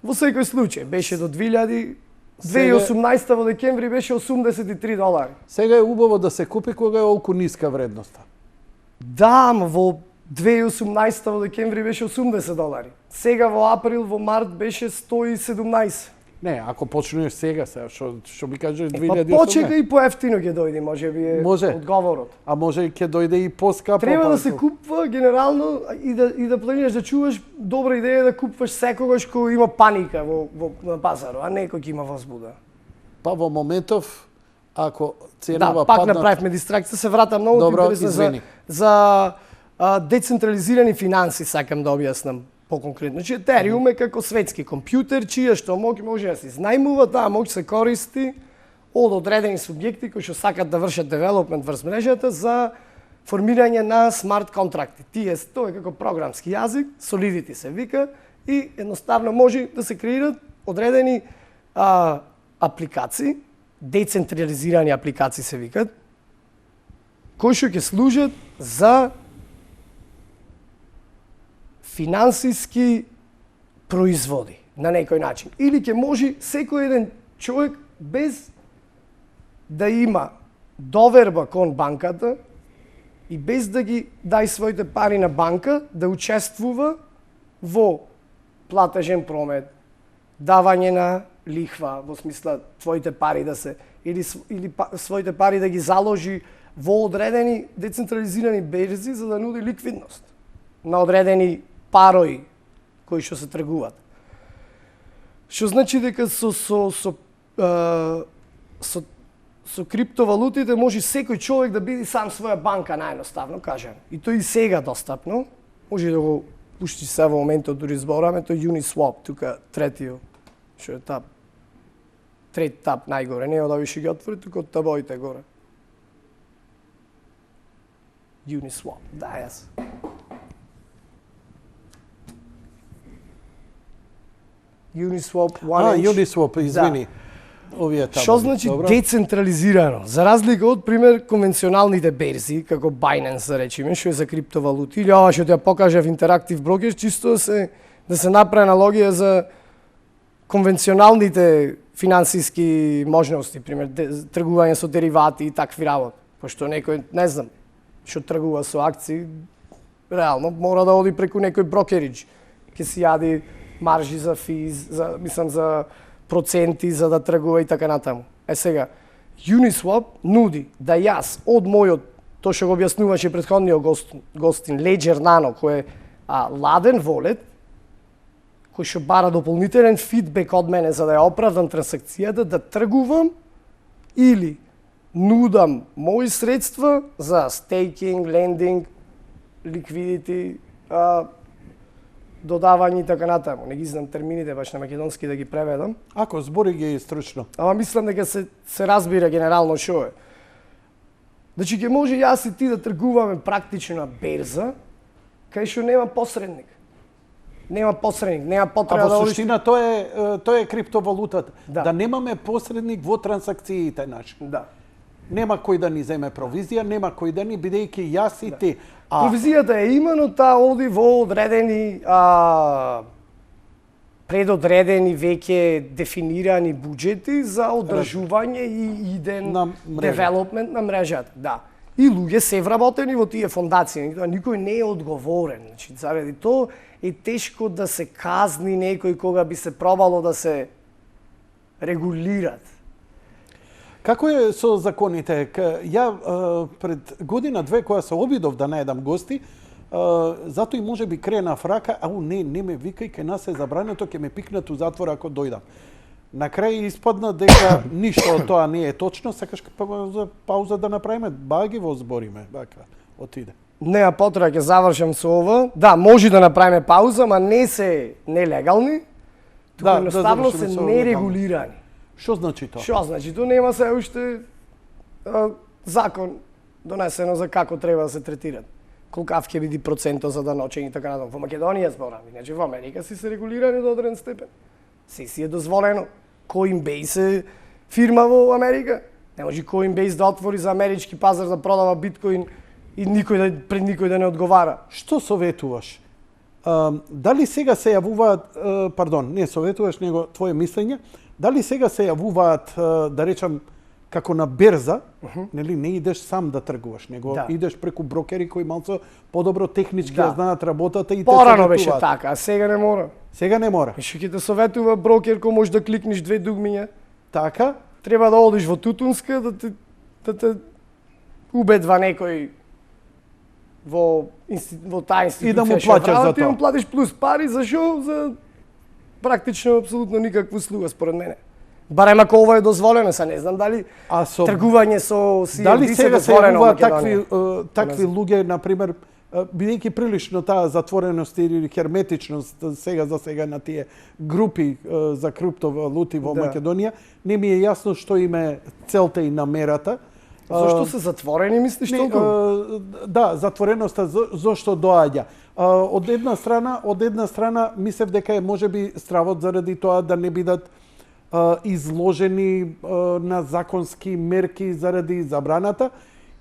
Во секој случај беше до 2018 во декември беше $83. Сега е убаво да се купи кога е олку ниска вредноста. Да, ама во 2018 во декември беше $80. Сега во април, во март беше 117. Не, ако почнеш сега, што би кажеш 2018? Па почека и поевтино ќе дојде, може би е одговорот. А може и ќе дојде и поскапо. Треба да се купува генерално и да планираш да чуваш, добра идеја да купуваш секогаш кога има паника на пазарот, а не кога има возбуда. Па во моментов ако ценава пак направивме дистракција, се вратам многу интересно за децентрализирани финанси, сакам да објаснам по-конкретно. Значи Ethereum е како светски компјутер, чија што може да се изнајмува, таа моќ се користи од одредени субјекти кои што сакат да вршат девелопмент врз мрежата за формирање на смарт контракти. Тоа е како програмски јазик, Solidity се вика, и едноставно може да се креират одредени апликации, децентрализирани апликации се викат, кои што ќе служат за финансиски производи на некој начин. Или ќе може секој еден човек без да има доверба кон банката и без да ги дај своите пари на банка, да учествува во платежен промет, давање на лихва, во смисла твоите пари да се или своите пари да ги заложи во одредени децентрализирани берзи за да нуди ликвидност на одредени парои кои што се тргуваат. Што значи дека со криптовалутите може секој човек да биде сам своја банка, наједноставно кажано. И тоа и сега достапно. Може да го пушти се во моментот дури збораме, тој Uniswap, тука третиот, што е тап. Трет тап најгоре, не да више ги отвори, тука од табоите горе. Uniswap, да, јас. Uniswap, Uniswap, извини. Овие табели. Што значи децентрализирано? За разлика од пример конвенционалните берзи, како Binance да речеме, што е за криптовалути, или ова што ќе покажав Interactive Brokers, чисто да се направи аналогија за конвенционалните финансиски можности, пример тргување со деривати и такви работи. Пошто некој, не знам, што тргува со акции, реално мора да оди преку некој брокеридж, ќе си јади маржи за физ, за проценти за да тргува и така натаму. Сега, Uniswap нуди да јас од мојот, тоа што го објаснуваше претходниот гостин, Ledger Nano, кој е ладен волет, кој што бара дополнителен фидбек од мене за да ја оправдам трансакцијата, да тргувам или нудам мои средства за стейкинг, лендинг, ликвидити, додавање и така натаму. Не ги знам термините баш на македонски да ги преведам. Ако збори ги стручно. Ама мислам дека се разбира генерално што е. Значи ќе може јас и ти да тргуваме практично на берза, кај што нема посредник. Нема посредник, нема потреба да одиш. А во суштина тоа е криптовалутата. Да немаме посредник во трансакциите наши. Да. Нема кој да ни земе провизија, нема кој да ни бидејќи јас и ти. Провизијата е има, но таа оди во одредени предодредени веќе дефинирани буџети за одржување и иден девелопмент на мрежата. Да. И луѓе се вработени во тие фондации, никој не е одговорен. Значи, заради тоа е тешко да се казни некој кога би се пробало да се регулират. Како е со законите? Ја пред година-две која се обидов да најдам гости, затоа и може би крена фрака, не ме викај, ке нас е забрането, ќе ме пикнат у затвор ако дојдам. На крај испадна дека ништо од тоа не е точно, сакаш пауза да направиме, баги во збориме, бака, отиде. Неа потреба, ќе завршам со ова. Да, може да направиме пауза, ма не се нелегални, туку едноставно се нерегулирани. Што значи тоа? Што значи? Тоа нема се уште закон донесено за како треба да се третираат. Колкав ќе биде процентот за даночење и така натаму. Во Македонија зборам, иначе во Америка си се регулирани до одреден степен. Си е дозволено. Coinbase е фирма во Америка. Не може Coinbase да отвори за амерички пазар да продава биткоин и пред никој да не одговара. Што советуваш? Дали сега се јавуваат, пардон, не советуваш, него твое мислење, дали сега се јавуваат, да речам, како на берза, нели, не идеш сам да тргуваш, него идеш преку брокери кои малку подобро технички ја знаат работата и те порано беше така, а сега не мора. Сега не мора. Што ќе те советува брокер кој може да кликнеш 2 дугмиња? Така? Треба да одиш во Тутунска да те убедва некој во таа институција и да му плаќаш за тоа. Ти му платиш плюс пари за шо? За практично апсолутно никаква услуга според мене. Барем ако ова е дозволено, са не знам дали тргување со CFD дали сега се јавуваат такви луѓе, на пример, бидејќи прилично таа затвореност или херметичност сега на тие групи за криптовалути во Македонија, не ми е јасно што им е целта и намерата. Зошто се затворени, мислиш толку? Да, затвореноста зошто доаѓа. Од една страна мислев дека е можеби стравот заради тоа да не бидат изложени на законски мерки заради забраната,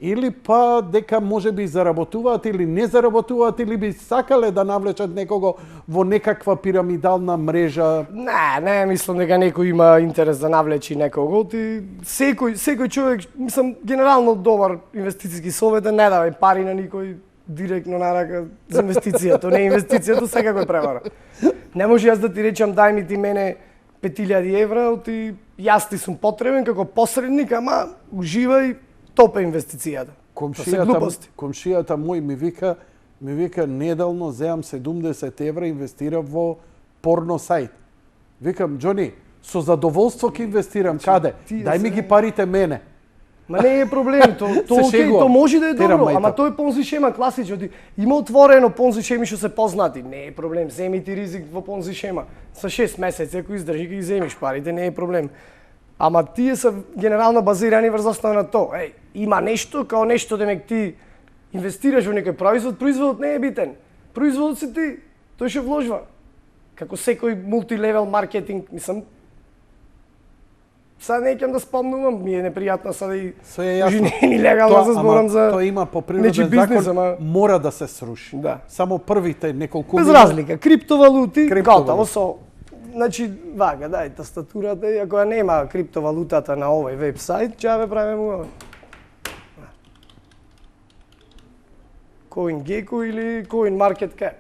или па дека можеби заработуваат или не заработуваат, или би сакале да навлечат некого во некаква пирамидална мрежа. Не мислам дека некој има интерес да навлечи некого. Секој човек, мислам, генерално добар инвестициски совет е не давај пари на никој директно на рака за инвестиција. Тоа не е инвестиција, тоа секако е превара. Не може јас да ти речам дај ми ти мене 5000 евра, оти јас ти сум потребен како посредник, ама уживај, топе инвестицијата. Комшијата мој ми вика неделно земам 70 евра инвестира во порно сајт. Викам, Џони, со задоволство ќе инвестирам. Каде? Дај ми ги парите мене. Ма не е проблем, то може да е добро, ама тој е понзи шема класично. Има отворено понзи шеми што се познати, не е проблем, земи ти ризик во понзи шема. За 6 месеци ако издржи ги земиш парите, не е проблем. Ама тие се генерално базирани врз основа на тоа. Има нешто, као нешто демек ти инвестираш во некој производ, производот не е битен. Производот си ти, тој ќе вложува. Како секој мултилевел маркетинг, мислам, сега не ќе да спомнувам, ми е непријатно сега и не легално да зборам за тоа има по природен закон, мора да се сруши. Да. Само првите неколку без разлика, криптовалути, готово со значи вака, дај тастатурата, и ако ја нема криптовалутата на овој вебсайт, ќе ја правиме му CoinGecko или CoinMarketCap.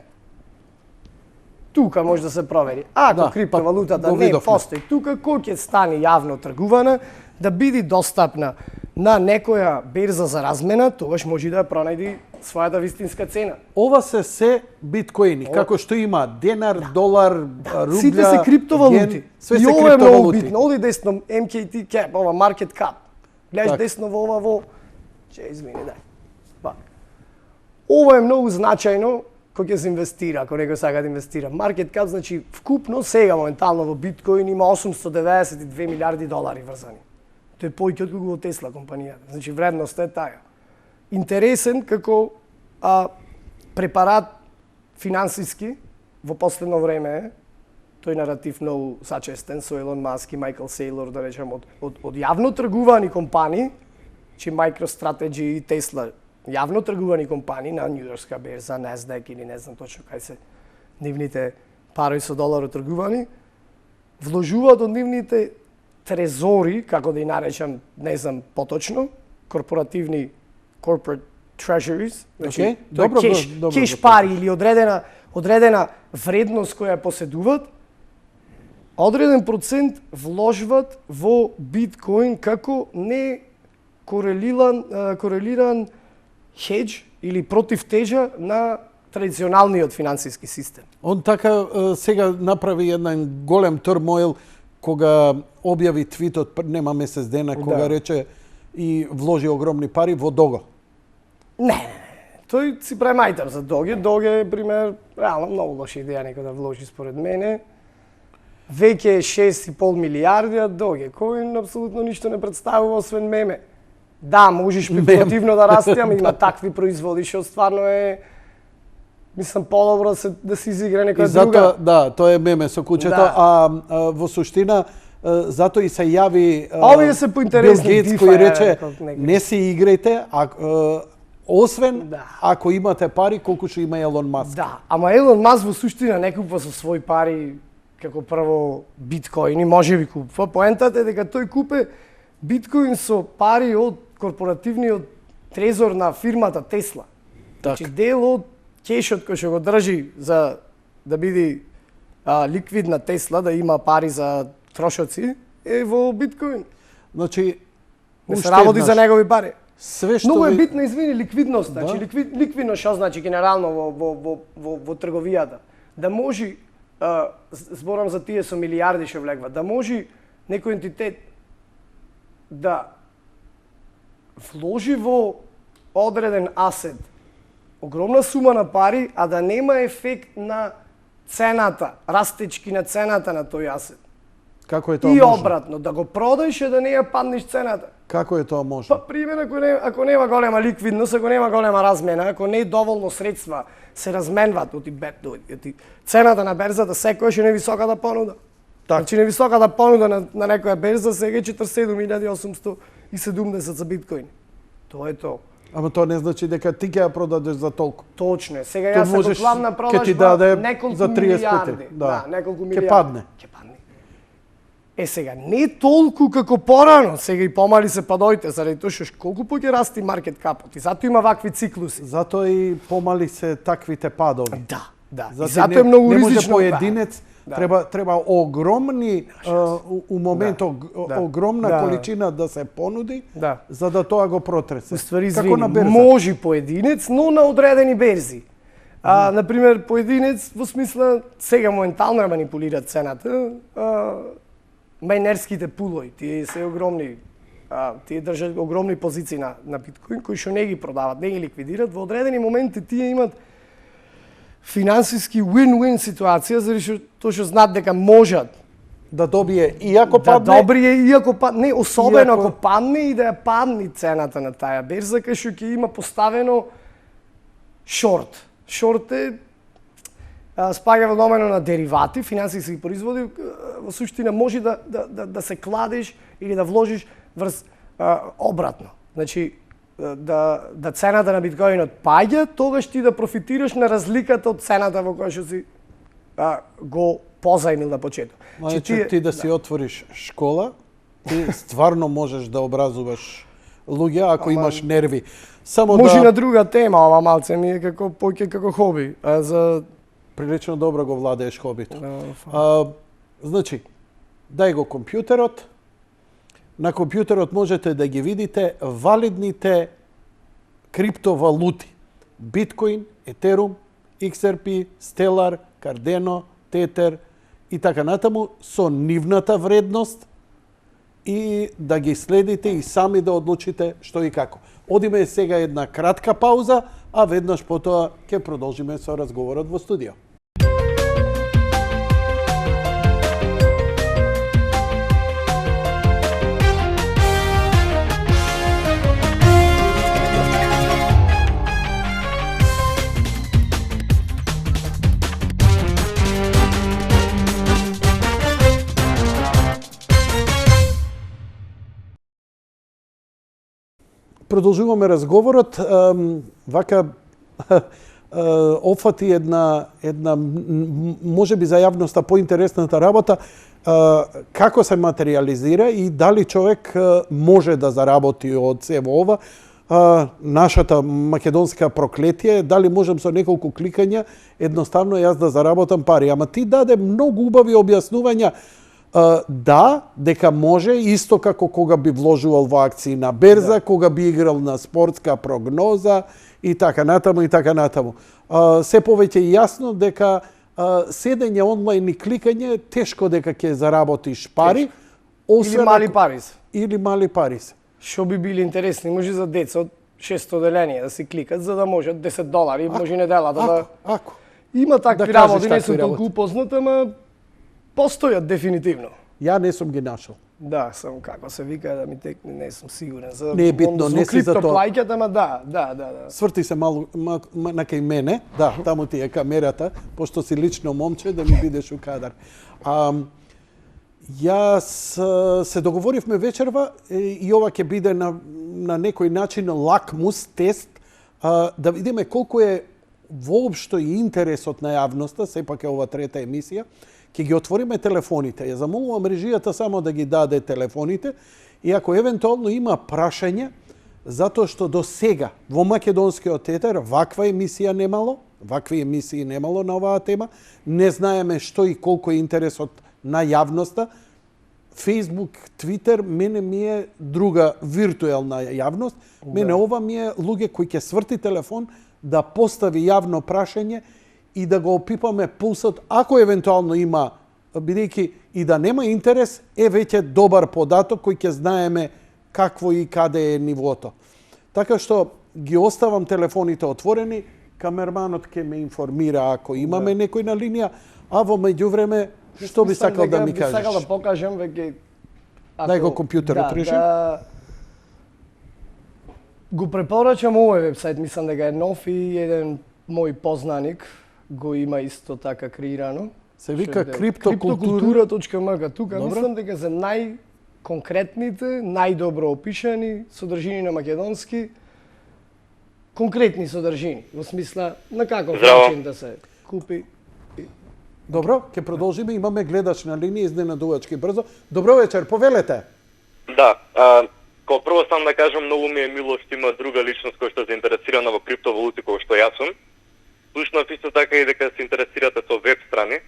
Тука може да се провери. Ако криптовалутата не постои тука, кој ќе стане јавно тргувана, да биде достапна на некоја берза за размена, тогаш може да ја пронајди својата вистинска цена. Ова се биткоини, како што има денар, долар, рубља, сите се криптовалути. Све се криптовалути. ова е многу битно. Оди десно MKT Cap, ова Market Cap. Гледаш десно во ова во извини, дај. Ова е многу значајно кој ќе се инвестира, ако некој сака да инвестира. Market Cap значи вкупно сега моментално во биткоин има 892 милиарди долари врзани. Тоа е повеќе од колку во Тесла компанијата. Значи вредноста е таа. Интересен како препарат финансиски во последно време тој наратив многу сачестен со Елон Маск и Майкл Сейлор, да речем, од јавно тргувани компании, че MicroStrategy и Tesla, јавно тргувани компании на Њујоркска берза, Nasdaq или не знам точно кај се нивните пари со доларо тргувани, вложуваат од нивните трезори, како да ја наречам, не знам поточно, корпоративни corporate treasuries, значи кеш пари или одредена вредност која поседуваат, одреден процент вложват во биткоин како не корелиран хедж или противтежа на традиционалниот финансиски систем. Он така сега направи еден голем турмоил кога објави твитот, нема месец дена, кога рече и вложи огромни пари во Дого. Не, тој си прави мајтар за доге, пример, реално многу лоша идеја некој да вложи според мене. Веќе 6,5 милијарди, а Dogecoin апсолутно ништо не представува освен меме. Да, можеш спекулативно да расте, ама има такви производи што стварно е, мислам, подобро да се изигра некоја друга. Да, тоа е меме со кучето, а во суштина зато и се јави Овие се поинтересни, Бил Гейтс кој рече не се играјте, освен ако имате пари колку што има Елон Маск. Да, ама Елон Маск во суштина не купува со своји пари како прво биткоини, можеби купува. Поентата е дека тој купе биткоин со пари од корпоративниот трезор на фирмата Тесла. Значи дел од кешот кој што го држи за да биде ликвидна Тесла, да има пари за трошоци, е во биткоин. Значи, не се работи за негови пари. Све што многу е битна, извини, ликвидност. Значи, ликвидност што значи генерално во трговијата? Да може, зборам за тие со милијарди што влегва, да може некој ентитет да вложи во одреден асет огромна сума на пари, а да нема ефект на цената, растечки на цената на тој асет. Како е тоа и можно? обратно, да го продаеш и да не ја паднеш цената. Како е тоа можно? Па, пример, ако нема голема ликвидност, ако нема голема размена, ако не е доволно средства се разменват, цената на берзата секојаш е невисоката понуда. Значи невисоката понуда на некоја берза сега е 47.870 за биткоин. Тоа е тоа. Ама тоа не значи дека ти ќе ја продадеш за толку. Точно е. Сега јас ако главна продажба неколку милијарди. Да, неколку милијарди. Ќе падне. Е сега, не толку како порано, сега и помали се падоите, заради тоа што колку ќе расти маркет капот. И затоа има вакви циклуси. Затоа и помали се таквите падови. Да. И затоа е многу ризично. Не може поединец, треба огромни у момент огромна количина да се понуди, за да тоа го протресе. Како на берза. Може поединец, но на одредени берзи. Например, поединец во смисла сега моментално ја манипулира цената. Мајнерските пулои, тие се огромни, тие држат огромни позиции на биткоин, кои што не ги продават, не ги ликвидират, во одредени моменти тие имат финансиски win-win ситуација, заради тоа што знаат дека можат да добие иако падне, да добие иако падне, не особено ако падне и да ја падне цената на таа берза, кај што ќе има поставено шорт. Шорт е спаѓа во домено на деривати, финансиски производи, во суштина може да се кладеш или да вложиш врз обратно. Значи, да цената на биткоинот паѓа, тогаш ти да профитираш на разликата од цената во која што си го позајмил на почеток. Значи, ти да си отвориш школа, ти стварно можеш да образуваш луѓе ако имаш нерви. Само може на друга тема, ова малце ми е како хоби, за прилично добро го владееш хобито. Значи, дај го компјутерот. На компјутерот можете да ги видите валидните криптовалути. Биткоин, Етерум, XRP, Stellar, Cardano, Tether и така натаму со нивната вредност и да ги следите и сами да одлучите што и како. Одиме сега една кратка пауза, а веднаш потоа ќе продолжиме со разговорот во студио. Продолжуваме разговорот, вака опфати една можеби за јавноста поинтересната работа, како се материјализира и дали човек може да заработи од сево ова. Нашата македонска проклетие, дали можам со неколку кликања едноставно јас да заработам пари. Ама ти даде многу убави објаснувања. Да, дека може, исто како кога би вложувал во акции на берза, кога би играл на спортска прогноза и така натаму и така натаму. Се повеќе јасно дека седење онлайн и кликање тешко дека ќе заработиш пари, или мали пари. Или мали пари. Што би били интересни, може за деца од 600 деление да си кликат за да можат $10, може неделата да Ако. има такви кажеш работи, не сум такви толку упознат, ама постојат дефинитивно. Ја не сум ги нашол. Да, само како се вика да ми текне, не сум сигурен за Не е битно, не си за тоа. криптоплаќата, ама да. Сврти се малку на кај мене, да, таму ти е камерата, пошто си лично момче да ми бидеш у кадар. Јас се договоривме вечерва и ова ќе биде на некој начин лакмус тест да видиме колку е воопшто и интересот на јавноста, сепак е ова трета емисија. Ќе ги отвориме телефоните. Ја замолувам режијата само да ги даде телефоните и ако евентуално има прашање, затоа што до сега во македонскиот етер ваква емисија немало, вакви емисии немало на оваа тема, не знаеме што и колку е интересот на јавноста. Facebook, Twitter, мене ми е друга виртуелна јавност. Мене ова ми е луѓе кои ќе сврти телефон да постави јавно прашање и да го опипаме пулсот, ако евентуално има, бидејќи и да нема интерес, е веќе добар податок кој ќе знаеме какво и каде е нивото. Така што ги оставам телефоните отворени, камерманот ќе ме информира ако имаме некој на линија, а во меѓувреме што би сакал да ми кажеш? Би сакал да покажам веќе Дај го компјутерот режим. Го препорачам овој вебсайт, мислам дека е нов и еден мој познаник го има исто така креирано. Се вика криптокултура.мк. Тука Добро. мислам дека се најконкретните, најдобро опишани содржини на македонски, конкретни содржини, во смисла на каков начин да се купи. Добро, ќе продолжиме, имаме гледач на линија изненадувачки брзо. Добро вечер, повелете. Да, као прво сам да кажам, многу ми е мило што има друга личност која што е заинтересирана во криптовалути кој што јас сум. Слушнав исто така и дека се интересирате со веб страни,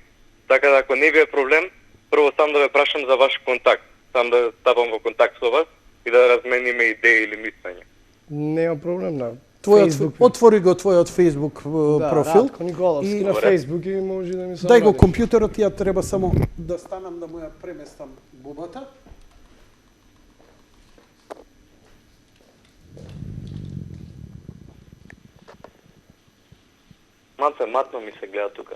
така да ако не ви е проблем, прво сам да ве прашам за ваш контакт, сам да ставам во контакт со вас и да размениме идеи или мислење. Нема проблем на Отвори го твојот Facebook профил. Радко Николовски на Facebook и може да ми се Дај го обадиш. компјутерот, ја треба само да станам да му ја преместам бубата. Матно ми се гледа тука.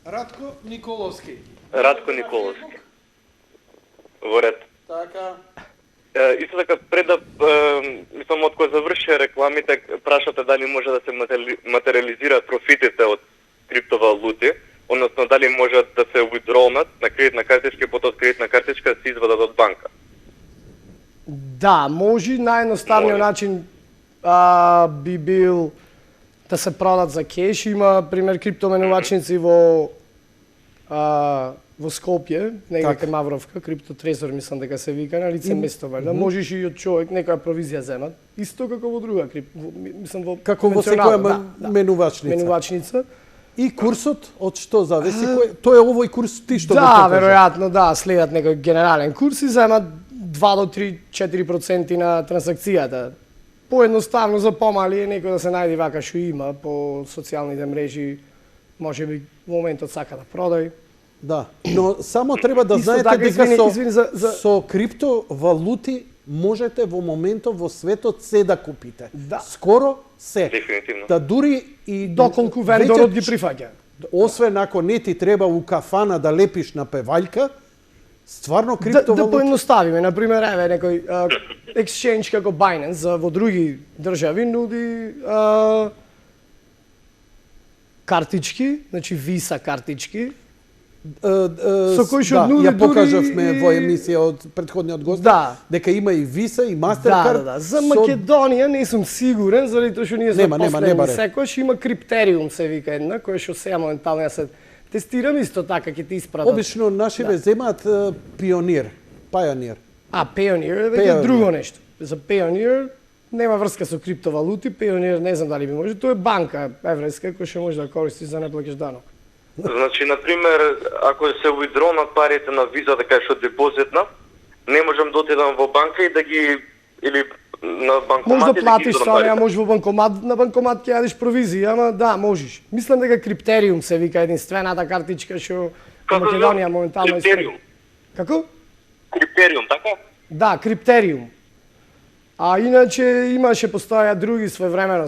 Радко Николовски. Радко Николовски. Во ред. Така. Исто така, пред да, мислам, од кога заврши рекламите, прашате дали може да се материализираат профитите од криптовалути, односно дали можат да се withdrawнат на кредитна картичка и потоа од кредитна картичка да се извадат од банка. Да, може наједноставниот Може. начин би бил да се продат за кеш. Има пример криптоменувачници во Скопје, негде кај Мавровка, криптотрезор мислам дека се вика на лице место вајда. Можеш и од човек некоја провизија земат, исто како во друга мислам во Како во конвенционална, секоја менувачница. менувачница. И курсот, од што зависи, тој е овој курс ти што го Да, покажа. веројатно, да, следат некој генерален курс и земат 2 до 3-4% на трансакцијата. Поедноставно за помали е некој да се најде вака што има по социјалните мрежи, можеби во моментот сака да продај. Да, но само треба да Исто знаете така, дека извини, со криптовалути можете во моментот во светот се да купите. Да. Скоро се. Дефинитивно. Да дури и Доколку веќе вендорот ги прифаќа. Освен ако не ти треба у кафана да лепиш на певаљка, стварно Да криптовалути... поедноставиме, на пример, еве некој exchange како Binance во други држави нуди картички, значи Visa картички, со кој што нуди ја дури покажавме и- во емисија од претходниот гост, Да. дека има и Visa и Mastercard. Да. За Македонија не сум сигурен, заради тоа што ние сме Нема, не последни. баре. Секојаш има Криптериум се вика една, која што сега моментално ја се тестирам исто така ќе ти испратат. Обично нашиве земаат Pioneer. Payoneer е веќе Payoneer. друго нешто. За Payoneer нема врска со криптовалути, Payoneer не знам дали би може, тоа е банка еврејска која што може да користи за не плаќаш данок. Значи, например, ако се withdrawнат парите на виза, така што депозитна, не можам да отидам во банка и да ги или на банкомат Може да и платиш ги тоа, извадам не можеш во банкомат, на банкомат ќе јадеш провизија, ама да, можеш. Мислам дека Криптериум се вика единствената картичка што во Како Македонија зове? моментално Криптериум. Како? Криптериум, така? Да, Криптериум. А иначе имаше постоја други своевремено,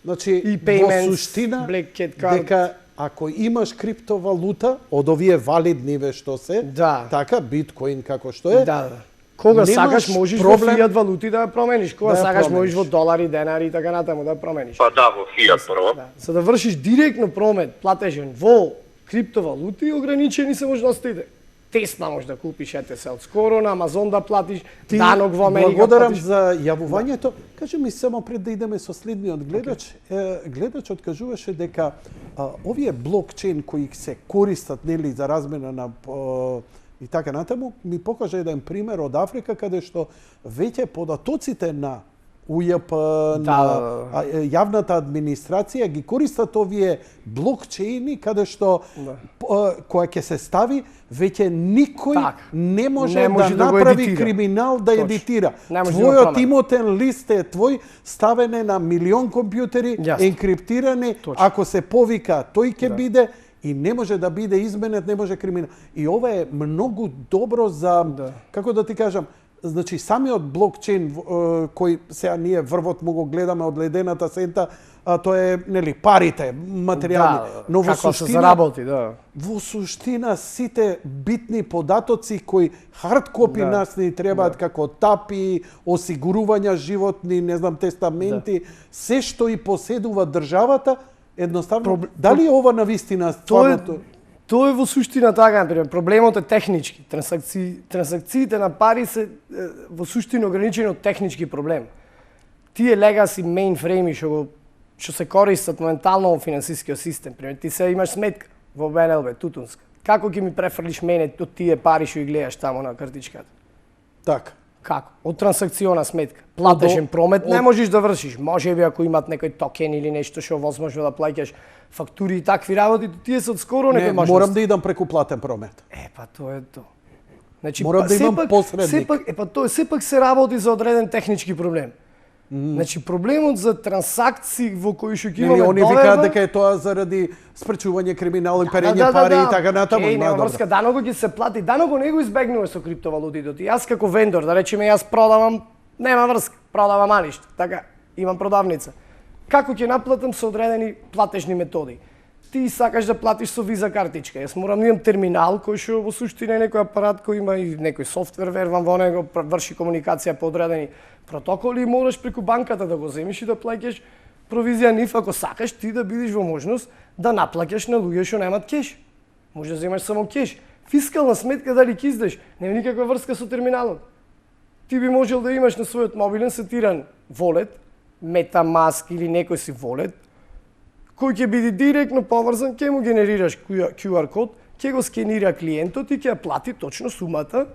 Значи, и во payments, суштина, Black Cat Card. дека ако имаш криптовалута, од овие валидни што се, Да. така, биткоин како што е, Да. Кога Немаш сакаш можеш проблем во фиат валути да ја промениш, кога да ја сакаш промениш. можеш во долари, денари и така натаму да ја промениш. Па да, во фиат прво. Да. За да вршиш директно промет платежен во криптовалути, ограничени се можностите. Тесла можеш да купиш, ете се од скоро, на Амазон да платиш, Ти данок во Америка благодарам платиш. за јавувањето. Кажи ми само пред да идеме со следниот гледач. Гледачот кажуваше дека овие блокчейн кои се користат нели за размена на и така натаму, ми покажа еден пример од Африка каде што веќе податоците на УЈП, на јавната администрација ги користат овие блокчейни каде што која ќе се стави, веќе никој не може да го направи едитира. криминал да едитира. Не може да го Твојот промени. имотен лист е твој, ставене на милион компјутери, Јасно. енкриптирани, ако се повика, тој ќе биде и не може да биде изменет, не може криминал. И ова е многу добро за, како да ти кажам, значи самиот блокчейн кој сега ние врвот му го гледаме од ледената сента, тоа е нели парите, материјални, но во како се суштина заработи, да. во суштина сите битни податоци кои хард копи нас ни требаат како тапи, осигурувања животни, не знам, тестаменти, се што и поседува државата, едноставно, дали ова навистина стварното? Тоа е во суштина така, например, проблемот е технички. Трансакциите на пари се во суштина ограничени од технички проблем. Тие легаси мейнфрейми што се користат моментално во финансискиот систем, пример, ти се имаш сметка во БНЛБ, тутунска. Како ќе ми префрлиш мене од тие пари што ги гледаш таму на картичката? Така. Како? Од трансакциона сметка. Платежен промет не можеш да вршиш. Можеби ако имат некој токен или нешто што возможно да плаќаш фактури и такви работи, тие се од скоро некој можност. Морам да идам преку платен промет. Па тоа е тоа. Значи, морам да имам посредник. Тоа сепак се работи за одреден технички проблем. Значи проблемот за трансакции во кои што ќе имаме они викаат дека е тоа заради спречување криминал и перење пари и така натаму. Нема врска, данокот ќе се плати, данокот не го избегнува со криптовалутите. Јас како вендор, да речеме јас продавам, нема врска, продавам алиште, така, имам продавница. Како ќе наплатам со одредени платежни методи? Ти сакаш да платиш со виза картичка. Јас морам да имам терминал кој што во суштина е некој апарат кој има и некој софтвер вервам во него, врши комуникација по одредени протоколи и мораш преку банката да го земиш и да плаќаш провизија нив ако сакаш ти да бидеш во можност да наплаќаш на луѓе што немаат кеш. Може да земаш само кеш. Фискална сметка дали ќе издеш, нема никаква врска со терминалот. Ти би можел да имаш на својот мобилен сетиран волет, MetaMask или некој си волет, кој ќе биде директно поврзан, ќе му генерираш QR код, ќе го скенира клиентот и ќе ја плати точно сумата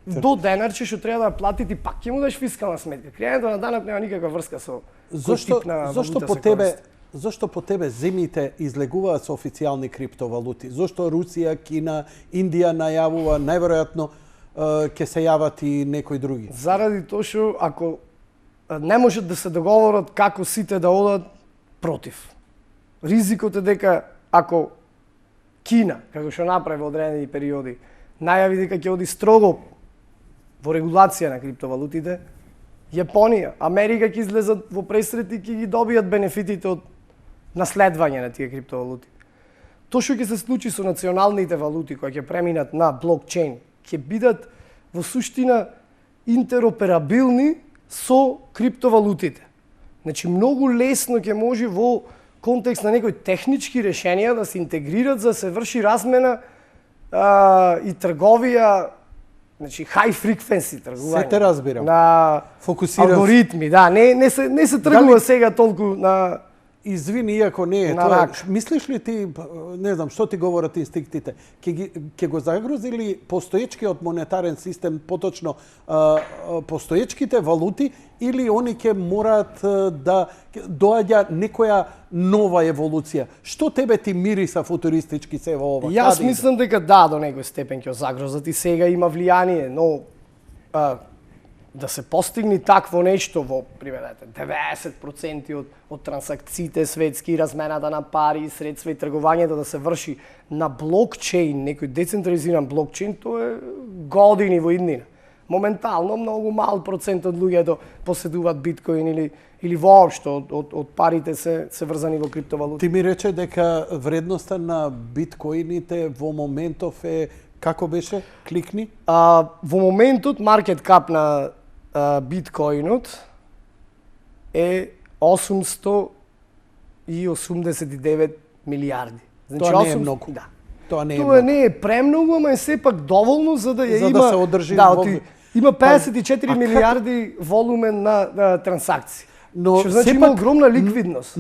до денарче што треба да ја плати, ти пак ќе му даш фискална сметка. Креањето на данок нема никаква врска со тип на валута. Зошто по тебе земјите излегуваат со официјални криптовалути? Зошто Русија, Кина, Индија најавува, најверојатно ќе се јават и некои други? Заради тоа што ако не можат да се договорат како сите да одат против. Ризикот е дека ако Кина, како што направи во одредени периоди, најави дека ќе оди строго во регулација на криптовалутите, Јапонија, Америка ќе излезат во пресрет и ќе ги добијат бенефитите од наследвање на тие криптовалути. Тоа што ќе се случи со националните валути кои ќе преминат на блокчейн, ќе бидат во суштина интероперабилни со криптовалутите. Значи многу лесно ќе може во контекст на некои технички решенија да се интегрират за да се врши размена и трговија, значи high frequency тргување. Се те разбирам. На алгоритми, да, не се тргува сега толку на Извини, иако не е тоа, мислиш ли ти, не знам, што ти говорат инстинктите, ќе го загрозили постоечкиот монетарен систем, поточно постоечките валути, или они ќе мораат да доаѓа некоја нова еволуција? Што тебе ти мириса футуристички се во ова? Јас мислам дека да, до некој степен ќе загрозат и сега има влијание, но да се постигне такво нешто во, примерете, 90% од трансакциите светски, размената на пари, средства и тргувањето да се врши на блокчейн, некој децентрализиран блокчейн, тоа е години во иднина. Моментално многу мал процент од луѓето поседуваат биткоин или воопшто од парите се врзани во криптовалути. Ти ми рече дека вредноста на биткоините во моментов е како беше? Кликни? Во моментот маркет кап на биткоинот е 889 милиарди. Тоа не е многу. Да. Тоа не е Тоа многу. не е премногу, ама е сепак доволно за да ја За има... да се одржи да, во- има 54 А милиарди волумен на трансакции. Но Што значи сепак- има огромна ликвидност.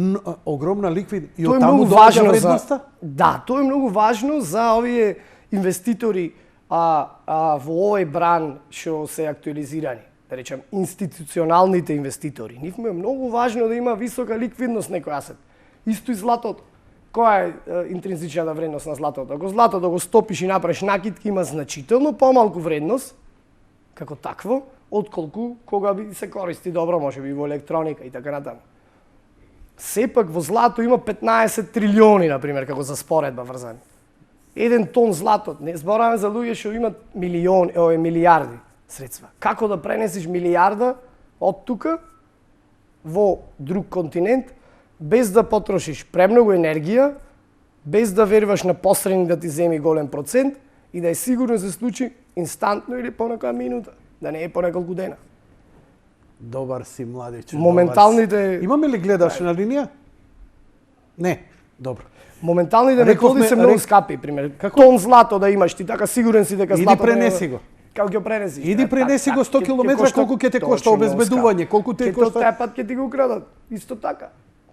Огромна ликвидност. И Тоа е оттаму многу доаѓа важно вредноста? Да, тоа е многу важно за овие инвеститори во овој бран што се актуализирани. Да речем, институционалните инвеститори. Нивме е многу важно да има висока ликвидност некој асет. Исто и златото. Која е интринзичната вредност на златото? Ако златото го стопиш и направиш накидки, има значително помалку вредност, како такво, отколку кога би се користи добро, може би во електроника и така натаму. Сепак во злато има 15 трилиони, например, како за споредба врзани. 1 тон злато, не збораваме за луѓе што имат милиарди средства. Како да пренесиш милиарда од тука во друг континент, без да потрошиш премногу енергија, без да веруваш на посредник да ти земи голем процент и да е сигурно се случи инстантно или по некоја минута, да не е по неколку дена. Добар си, младиче. Моменталните- добар си. Имаме ли гледаш на линија? Не. Добро. Моменталните Рековме- методи се многу скапи, пример. Тон злато да имаш ти, така сигурен си дека Иди злато... пренеси го. Како ќе пренесиш? Иди пренеси го 100 километра, колку ќе те кошта обезбедување, колку те кошта- Тој пат ќе ти го украдат, исто така.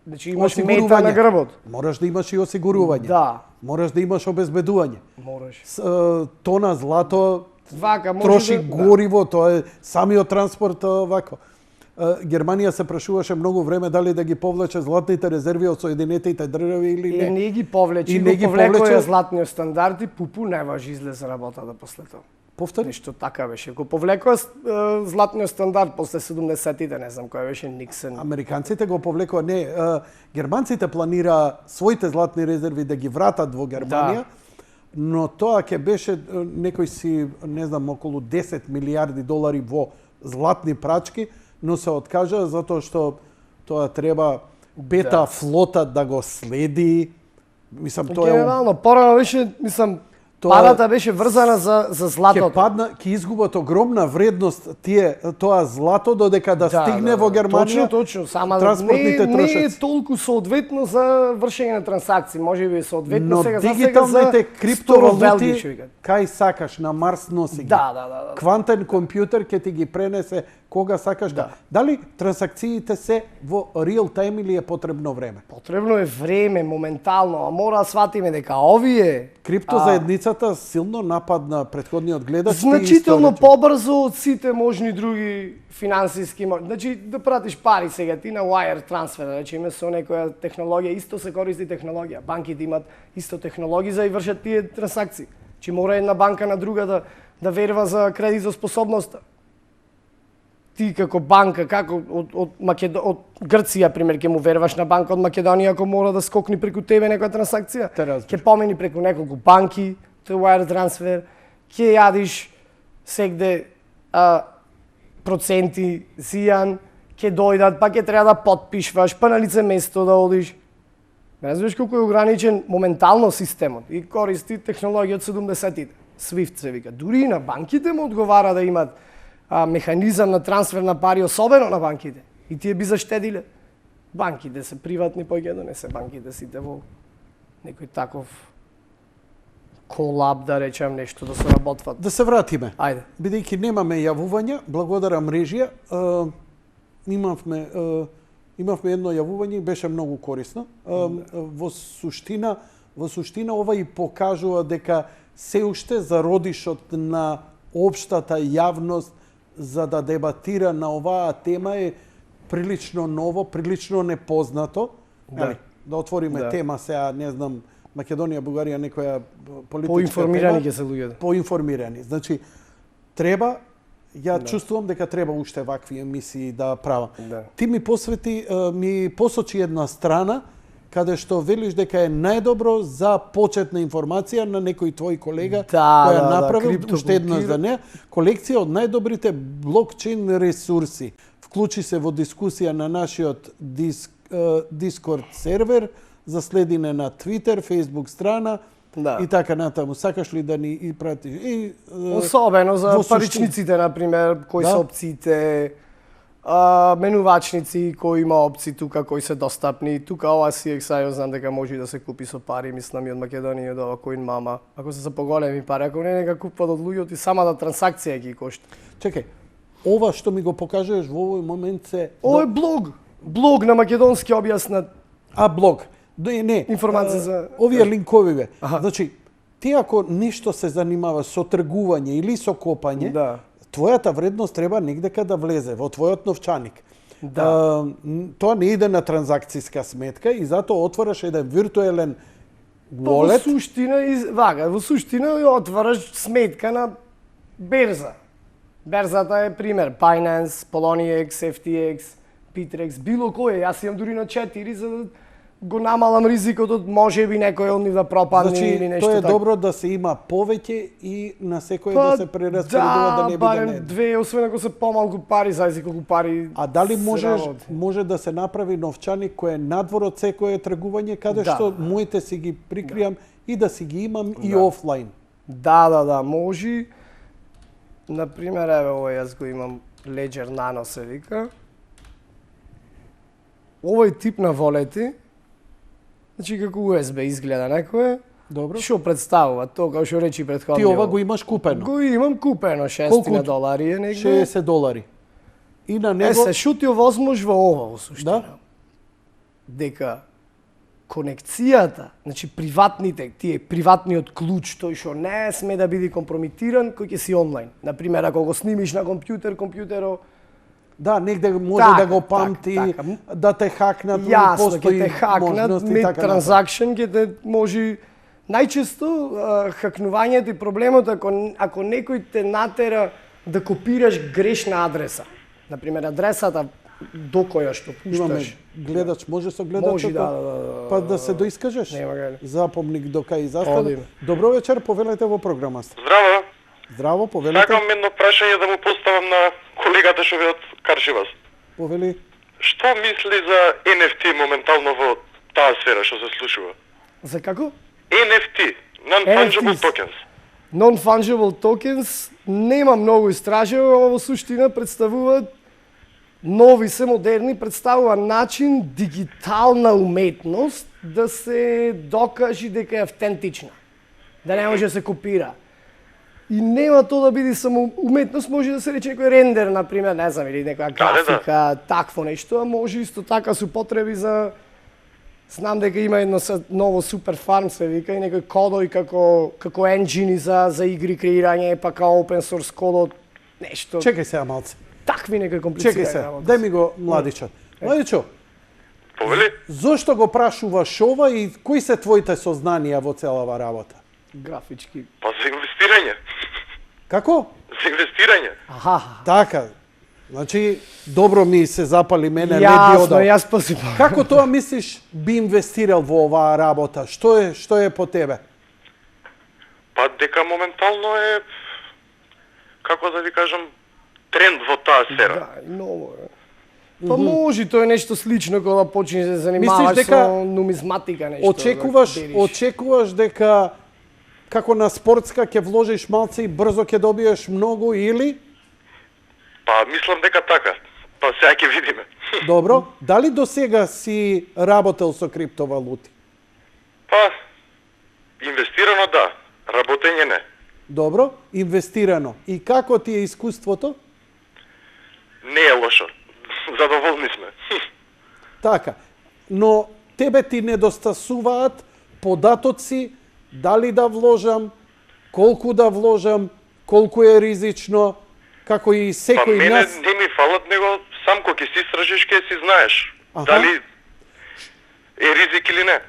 Значи имаш мета Осигурување. на грбот. Мораш да имаш и осигурување. Да. Мораш да имаш обезбедување. Мораш. Тона злато Вака може троши да... гориво, тоа е самиот транспорт вако. Германија се прашуваше многу време дали да ги повлече златните резерви од Соединетите држави или И не. не ги повлечи, И го не ги повлекоја повлече. златниот стандард и пупу не важи излезе работата после тоа. Повтори? Нешто така беше. Го повлекоа златниот стандард после 70-тите, не знам кој беше Никсен. Американците го повлекоа, не, германците планира своите златни резерви да ги вратат во Германија, но тоа ќе беше некој си, не знам, околу 10 милиарди долари во златни прачки, но се откажа затоа што тоа треба бета флота да го следи. Мислам, тоа е Генерално, порано беше, мислам, Тоа- парата беше врзана за ќе златото. падна, ќе изгубат огромна вредност тоа злато додека да стигне во Германија. Точно, сама транспортните не е трошоци. толку соодветно за вршење на трансакции, може би е соодветно Но сега за дигиталните Велги, што криптовалути, викаат. кај сакаш, на Марс носи ги. Да. Квантен компјутер ќе ти ги пренесе кога сакаш. Да. Дали трансакциите се во реал тајм или е потребно време? Потребно е време, моментално, а мора да сватиме дека овие Криптозаедницата силно нападна претходниот гледач. ти значително исто рече. побрзо од сите можни други финансиски, значи да пратиш пари сега ти на wire трансфер, значи има со некоја технологија, исто се користи технологија. Банките имат исто технологии за да вршат тие трансакции. Чи мора една банка на друга да верува за кредитоспособноста. Ти како банка, како од Грција, пример, ќе му веруваш на банка од Македонија ако мора да скокне преку тебе некоја трансакција? Те разбирам. Ќе помини преку неколку банки, тој wire трансфер, ќе јадиш сегде проценти зијан, ќе дојдат, па ќе треба да потпишваш, па на лице место да одиш. Разбираш колку е ограничен моментално системот и користи технологија од 70-тите. SWIFT се вика. Дури и на банките му одговара да имат механизам на трансфер на пари, особено на банките. И тие би заштедиле. Банките се приватни, поѓедно не се банките сите во некој таков колаб, да речем, нешто да се работват. Да се вратиме. Ајде. Бидејќи немаме јавувања, благодарам режија, имавме едно јавување и беше многу корисно. Во суштина ова и покажува дека се уште зародишот на општата јавност за да дебатира на оваа тема е прилично ново, прилично непознато. Да. Да отвориме Да. тема сега, не знам, Македонија, Бугарија, некоја политичка Поинформирани тема. ќе се луѓето. Поинформирани. Значи, чувствувам дека треба уште вакви емисии да правам. Да. Ти ми посочи една страна каде што велиш дека е најдобро за почетна информација на некој твој колега Да, која да, направил криптокултура. уште еднаш за неа колекција од најдобрите блокчейн ресурси. Вклучи се во дискусија на нашиот Discord сервер, за следење на Twitter, Facebook страна Да. и така натаму. Сакаш ли да ни и пратиш? Особено за во суштина. паричниците, например, кои Да. се опциите, менувачници кои има опции тука кои се достапни. Тука ова CXI знам дека може да се купи со пари, мислам и од Македонија, од ова Coin Mama. Ако се за поголеми пари, ако не нека купат од луѓето и самата трансакција ги кошта. Чекај, ова што ми го покажуваш во овој момент се... Ова е блог. Блог на македонски објаснат. блог. Не. Информација за- Овие линковиве. Аха. Значи, ти ако нешто се занимава со тргување или со копање, Да. твојата вредност треба негдека да влезе во твојот новчаник. Да. Тоа не иде на транзакцијска сметка и затоа отвораш еден виртуелен Во wallet. суштина, во суштина ја отвараш сметка на берза. Берзата е пример, Binance, Poloniex, FTX, Bittrex, било кој. Јас имам дури на 4 за да го намалам ризикот од можеби некој од нив да пропадне или Значи, нешто тоа е така. добро да се има повеќе и на секој да се прераспоредува да не биде барем на еден. две, освен ако се помалку пари, зависи колку пари. А дали се работи. може да се направи новчаник кој е надвор од секое тргување, каде Да. што моите си ги прикријам и да си ги имам и офлайн. Да, може. Например, еве ова јас го имам Ledger Nano се вика. Овој тип на волети, значи како USB изгледа некое, Добро. што представува тоа како што речи претходно. Ти ова го имаш купено. Го имам купено, Колку? $6 е негде. $60. И на него Се шути овозможно во ова во суштина. Да. Дека конекцијата, значи тие приватниот клуч, тој што не сме да биде компрометиран, кој ќе си онлайн. Например, ако го снимиш на компјутерот, да, негде може Така, да го памти, така. да те хакнат, јасно постои ќе те хакнат, можности и мид така натаму. транзакшн ќе те може најчесто хакнувањето и проблемот ако некој те натера да копираш грешна адреса. Например, адресата до која што Имаме пушташ. гледач, може со гледачот Може, да. па да се доискажеш. Нема га. Запомник до кај застава. Одиме. Добро вечер, повелете во програмата. Здраво. Здраво, повелете. Сакам едно прашање да му поставам на колегата што ви од Каршивас. Повели. Што мисли за NFT моментално во таа сфера што се случува? За како? NFT, Non-Fungible NFTs. Tokens. Non-fungible tokens нема многу истражено, ама во суштина представуваат нови се модерни, представува начин дигитална уметност да се докаже дека е автентична. Да не може да се копира. И нема тоа да биде само уметност, може да се рече некој рендер, например, не знам, или некоја графика, такво нешто, а може исто така се употреби за... Знам дека има едно ново супер фарм се вика и некој кодови како енджини за игри креирање, па као open source кодот, нешто. Чекај сега малце. Такви некои комплицирани Чекај се. работи. Дај ми го младичот. Младичо, Повели? зошто го прашуваш ова и кои се твоите сознанија во целава работа? Графички. Па за инвестирање. Како? За инвестирање. Аха. Така. Значи, добро ми се запали мене, не би Јасно, одал. јас па си Како тоа мислиш би инвестирал во оваа работа? Што е по тебе? Па дека моментално е, како да ви кажам, тренд во таа сфера. Да, и ново е. Па може, тоа е нешто слично кога да почнеш да се занимаваш Мислиш дека со нумизматика нешто. Очекуваш дека како на спортска ќе вложиш малце и брзо ќе добиеш многу или Па мислам дека така. Па сега ќе видиме. добро, дали до сега си работел со криптовалути? Па инвестирано да, работење не. Добро, инвестирано. И како ти е искуството? Не е лошо. Задоволни сме. Така. Но тебе ти недостасуваат податоци дали да вложам, колку да вложам, колку е ризично, како и Па секој мене нас. не ми фалат, него сам кога ќе си истражиш, ќе си знаеш. Аха. Дали е ризик или не.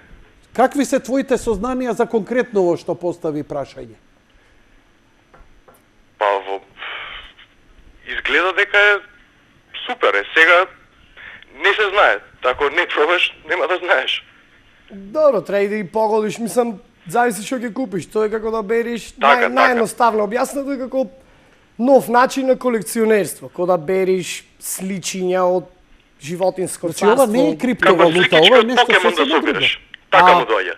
Какви се твоите сознанија за конкретно ово што постави прашање? Па изгледа дека е супер е. Сега не се знае. Ако не пробаш, нема да знаеш. Добро, треба и да ги погодиш, мислам, зависи што ќе купиш. Тоа е како да бериш, Така, наједноставно објаснато е како нов начин на колекционерство, како да бериш сличиња од животинско Значи, ова царство. не е криптовалута, ова е нешто Покемон да сосема друго. собираш. Така му доаѓа.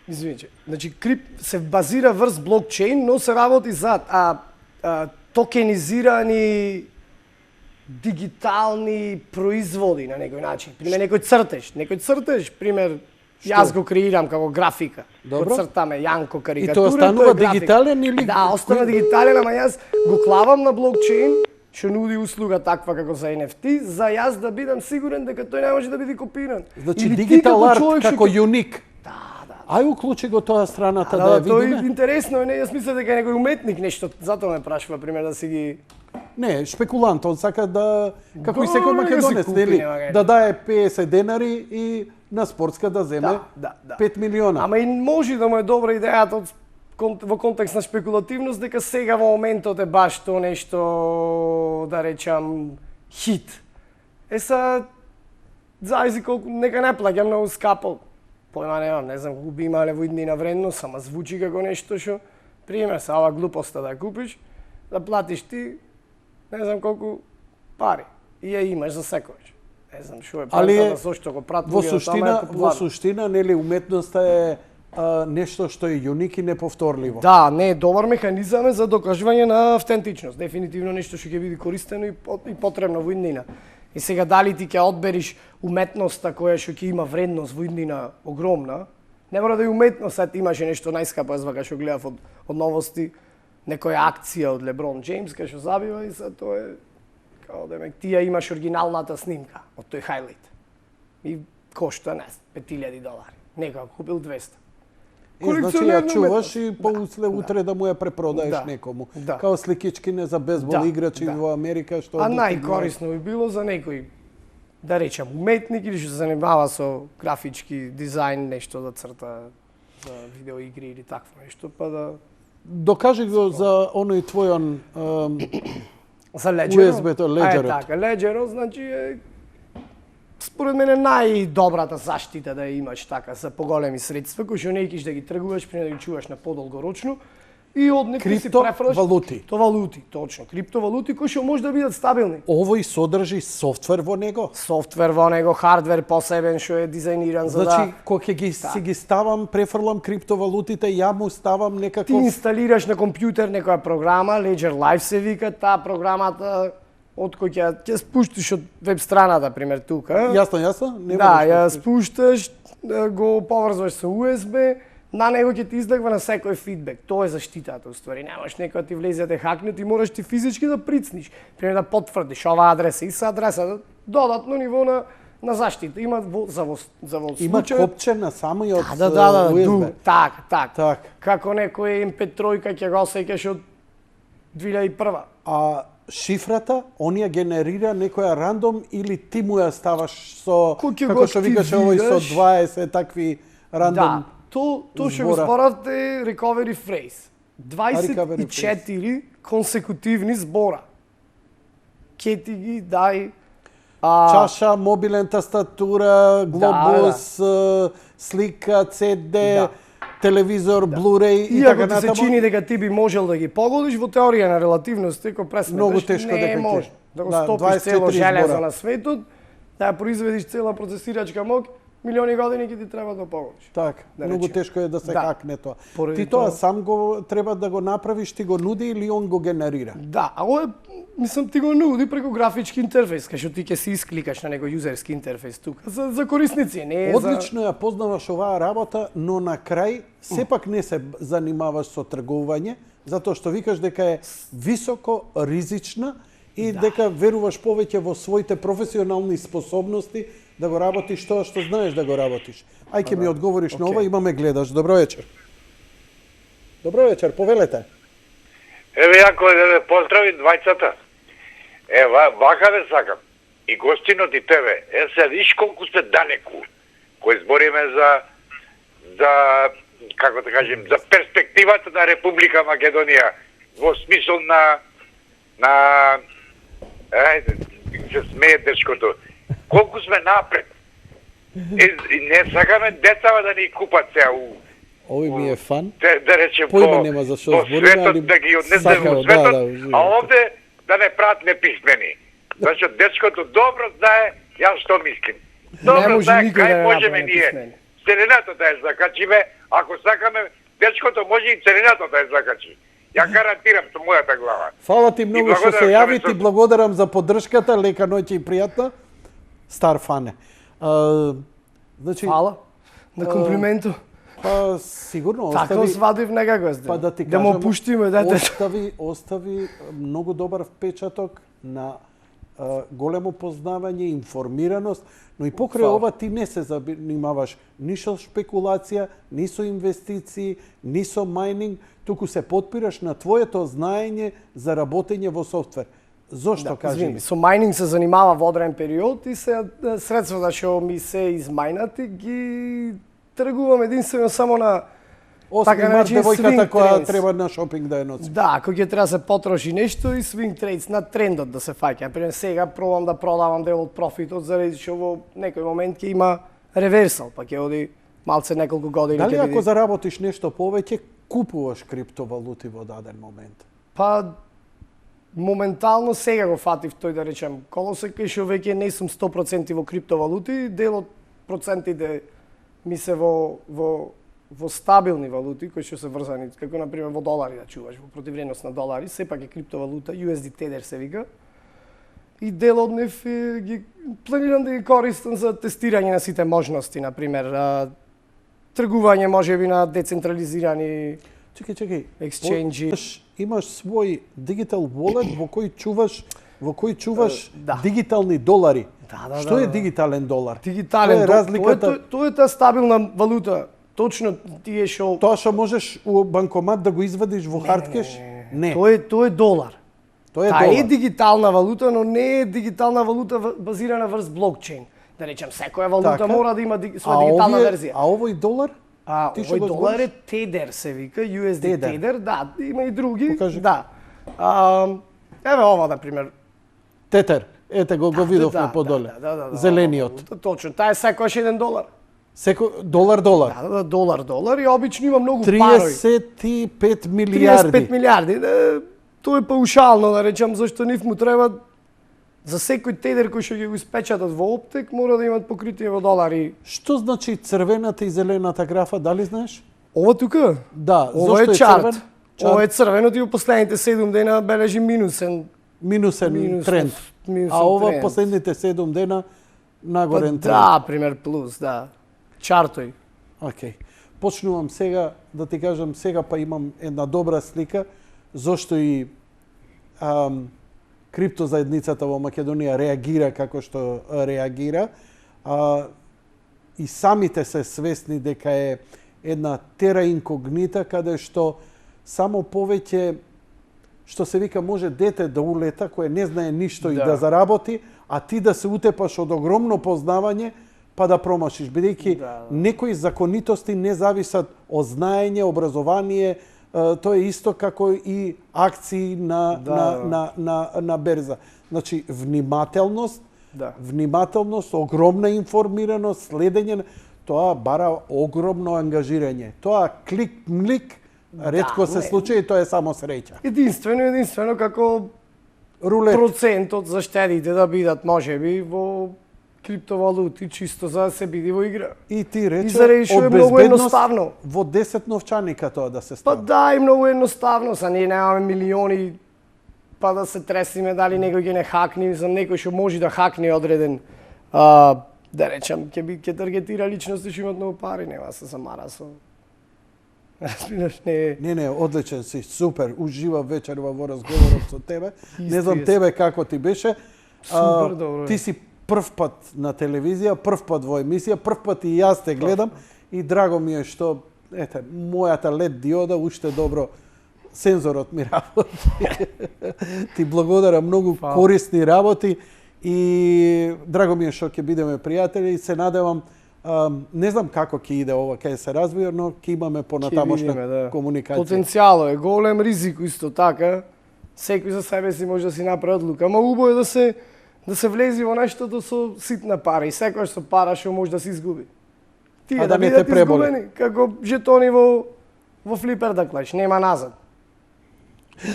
Извинете. Значи, се базира врз блокчейн, но се работи за токенизирани дигитални производи на некој начин. Пример, некој цртеж, пример, јас го креирам како графика. Добро. Го цртаме Јанко карикатура. И тоа станува дигитален или... Да, остана дигитален, ама јас го клавам на блокчейн, што нуди услуга таква како за NFT, за јас да бидам сигурен дека тој не може да биде копиран. Значи, Или ти дигитал како арт човек што како ќе- юник. Ај уклучи го тоа страната да ја Тоа е видиме. интересно, не, јас мислам дека е некој уметник нешто, затоа ме прашува, пример, да си ги... Не, шпекулант, он сака да, како и Да, секој да македонец, си купи, нели, нема да дае 50 денари и на спортска да земе Да. 5 милиона. Ама и може да му е добра идејата во контекст на шпекулативност, дека сега во моментот е баш тоа нешто, да речам, хит. Зависи колку, нека не плаќам многу скапо. Појма немам, не знам колку би имале во иднина вредност, ама звучи како нешто што, пример, са ова глупоста да ја купиш, да платиш ти, не знам колку пари. И ја имаш за секојаш. Не знам што е Али пратата, зошто го прат во луѓето, ама е суштина, популарно. во суштина, нели, уметноста е нешто што е јуник и неповторливо. Да, не е добар механизам за докажување на автентичност. Дефинитивно нешто што ќе биде користено и потребно во иднина. И сега дали ти ќе одбериш уметноста која што ќе има вредност во иднина огромна, не мора да е уметност, сад имаше нешто најскапо, јас вака што гледав од новости, некоја акција од Леброн Джеймс кај што забива и сад тоа е као да ти ја имаш оригиналната снимка од тој хайлайт. И кошта не, $5,000. Некој купил 200. Значи ја чуваш и поусле утре да му ја препродаеш Да. некому. Да. Као сликичкине за бейсбол Да, играчи да. во Америка што А достигнуваат. најкорисно би било за некој, да речем, уметник или што се занимава со графички дизајн, нешто да црта за видеоигри или такво нешто, па да... Докажи го за оној твојон За Ledger-о? USB-то, Ledger-от. Така, Ledger-о, значи е според мене најдобрата заштита да ја имаш така за поголеми средства, кои што не икиш да ги тргуваш, пред да ги чуваш на подолгорочно, и од некои си префрлаш... Криптовалути. Валути, точно. Криптовалути кои што може да бидат стабилни. Овој содржи софтвер во него. Софтвер во него, хардвер посебен што е дизајниран за Значи, да... кога ќе си ги ставам, префрлам криптовалутите, ја му ставам Ти некаков... инсталираш на компјутер некоја програма, Ledger Live се вика, таа програмата од кој ќе спуштиш од веб страната, пример тука. Јасно? Не Да, мораш ја спушташ, го поврзваш со USB, на него ќе ти издагва на секој фидбек. Тоа е заштитата, уствари. Немаш некој да ти влезе да те хакне, ти мораш ти физички да прицниш. Пример да потврдиш ова адреса и са адреса, додатно ниво на заштита. Има за Има случај... копче на самиот Да, USB. така. Так. Како некој MP3 ќе го осеќаш од 2001. А шифрата, онија генерира некоја рандом или ти му ја ставаш со, Кој ќе како го што викаш овој со активираш? 20 такви рандом. Да, тоа што го збора. зборавте е recovery phrase. Recovery 24 консекутивни збора. Ке ти ги дај Чаша, мобилен тастатура, глобус, слика, CD, Да. телевизор, Blu-ray и Иако така ти се натаму. чини дека ти би можел да ги погодиш, во теорија на релативност, ако пресметаш, Многу тешко не дека е ќе. можно. Да го Да, стопиш 24 цело железо збора. на светот, да ја произведиш цела процесирачка моќ, милиони години ќе ти треба да погодиш. Така, Да многу речем. тешко е да се Да. хакне тоа. Поради Ти тоа тоа- сам го треба да го направиш, ти го нуди или он го генерира? Да, а ова мислам ти го нуди преку графички интерфејс, кај што ти ќе се искликаш на некој јузерски интерфејс тука. За корисници, не е за... Одлично ја познаваш оваа работа, но на крај сепак не се занимаваш со тргување, затоа што викаш дека е високо ризична и дека веруваш повеќе во своите професионални способности да го работиш тоа што знаеш да го работиш. Ај ќе ми одговориш на ова, Океј. имаме гледач. Добро вечер. Добро вечер, повелете. Еве јако да ве поздрави двајцата. Вака ве сакам. И гостинот и тебе. Се виш колку сте далеку. Кој збориме за како да кажем, за перспективата на Република Македонија во смисол на се смее дечкото. Колку сме напред. И не сакаме децава да ни купат сега Овој ми е фан. да речем Поима нема за што по збориме, светот, али да ги однесеме сакао, во светот, да, а овде да не прават неписмени. Зашто дечкото добро знае јас што мислим. Не Добро може знае никој да кај не можеме направи ние неписмени. целината да ја закачиме, ако сакаме, дечкото може и целината да ја закачи. Ја гарантирам со мојата глава. Фала ти многу што се благодарам јави, што ти ме благодарам за поддршката, лека ноќ и пријатна. Стар фане. Значи, Фала на комплименту. па сигурно Така остави, свадив некако. па да ти да му кажам, пуштиме детето. остави многу добар впечаток на големо познавање, информираност, но и покрај Фала. ова ти не се занимаваш ни со шпекулација, ни со инвестиции, ни со мајнинг, туку се подпираш на твоето знаење за работење во софтвер. Зошто кажи Извини, ми? со мајнинг се занимава во одреден период и се средствата што ми се измајнати ги тргувам единствено само на Осми така март наречени девојката swing која trades. треба на шопинг да ја носи. Да, кога ќе треба да се потроши нешто и swing trades на трендот да се фаќа. Например, сега пробам да продавам дел од профитот заради што во некој момент ќе има реверсал, па ќе оди малце неколку години Дали ќе ако биде. заработиш нешто повеќе, купуваш криптовалути во даден момент? Па моментално сега го фатив тој да речем колосек кај што веќе не сум 100% во криптовалути, дел од процентите ми се во стабилни валути кои што се врзани, како на пример во долари да чуваш, во противредност на долари, сепак е криптовалута, USD Tether се вика. И дел од нив ги планирам да ги користам за тестирање на сите можности, на пример, тргување можеби на децентрализирани Чекај. Exchange-и. Имаш свој digital wallet во кој чуваш Да. дигитални долари. Да, Што е да. дигитален долар? Дигитален, Тоа е разликата. Тоа е таа стабилна валута. Точно тие што Тоа што можеш у банкомат да го извадиш во хардкеш? Не. Тоа е долар. Тоа е Таа е долар. дигитална валута, но не е дигитална валута базирана врз блокчейн. Да речем, секоја валута Така. мора да има своја дигитална верзија. А овој долар? Ти што Овој го долар е збориш? Tether се вика, USD Tether. Tether, да, има и други. Покажи. Да. Еве ова, на пример. Тетер. Ете го видовме Да, подоле. да, Зелениот. валута, точно, таа е секојаш $1. Секој долар. Да, долар и обично има многу парови. 35 милиарди. 35 милиарди. Тоа е паушално, да речам, зашто нив му треба за секој тедер кој што ќе го испечатат во оптек, мора да имат покритие во долари. Што значи црвената и зелената графа, дали знаеш? Ова тука? Да, Ова зошто е чарт. црвен? Ова е црвеното и во последните 7 дена бележи минусен. Минусен тренд. минусен А ова тренд. последните 7 дена Па, нагорен тренд. да, пример плюс, да. Чартој. Океј. Почнувам сега, да ти кажам, сега па имам една добра слика, зошто и криптозаедницата во Македонија реагира како што реагира. И самите се свесни дека е една тера инкогнита каде што само повеќе што се вика може дете да улета кое не знае ништо и Да. да заработи, а ти да се утепаш од огромно познавање па да промашиш, бидејќи некои законитости не зависат од знаење, образование, тоа е исто како и акции на берза. Значи внимателност, внимателност, огромна информираност, следење, тоа бара огромно ангажирање. Тоа клик-млик ретко се случи и тоа е само среќа. Единствено како Рулет. процентот за штедите да бидат можеби во криптовалути чисто за да се биде во игра. И ти рече, И заради што е од многу безбедност едноставно. во 10 новчаника тоа да се Па стави. да, и многу едноставно, са ние немаме милиони па да се тресиме дали некој ќе не хакне, за некој што може да хакне одреден да речем ќе таргетира личности што имаат многу пари, нема да се замара со разбираш, не. Не, одличен си, супер. Ужива вечерва во разговорот со тебе. Не знам тебе како ти беше. Супер, добро. Ти си прв пат на телевизија, прв пат во емисија, прв пат и јас те гледам и драго ми е што мојата LED диода уште добро сензорот ми работи. Ти благодарам, многу корисни работи и драго ми е што ќе бидеме пријатели и се надевам не знам како ќе иде ова, кај се развија, но ќе имаме понатамошна комуникација. Потенцијалот е голем, ризик исто така. Секој за себе си може да си направи одлука, ама убаво е да се влези во нештото со ситна пара и секојаш со пара што може да се изгуби. Тие А да не те бидат преболи. изгубени, како жетони во флипер да клеш, нема назад.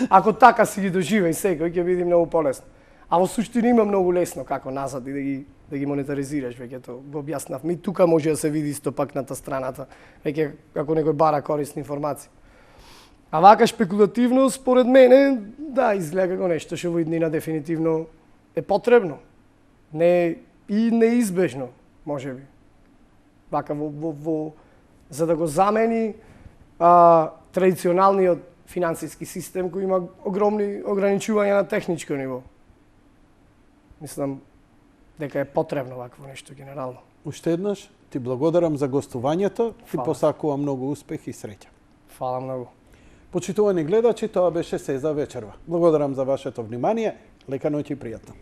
Ако така си ги доживеј секој, ќе биде многу полесно. А во суштина има многу лесно како назад и да ги монетаризираш, веќе тоа го објаснав. Ми тука може да се види исто пакната страната, веќе како некој бара корисни информации. А вака шпекулативно, според мене, да, изгледа како нешто што во иднина дефинитивно е потребно. Не и неизбежно, можеби. Вака за да го замени традиционалниот финансиски систем кој има огромни ограничувања на техничко ниво. Мислам дека е потребно вакво нешто генерално. Уште еднаш ти благодарам за гостувањето, ти Фала. посакувам многу успех и среќа. Фала многу. Почитувани гледачи, тоа беше се за вечерва. Благодарам за вашето внимание, лека ноќ и пријатно.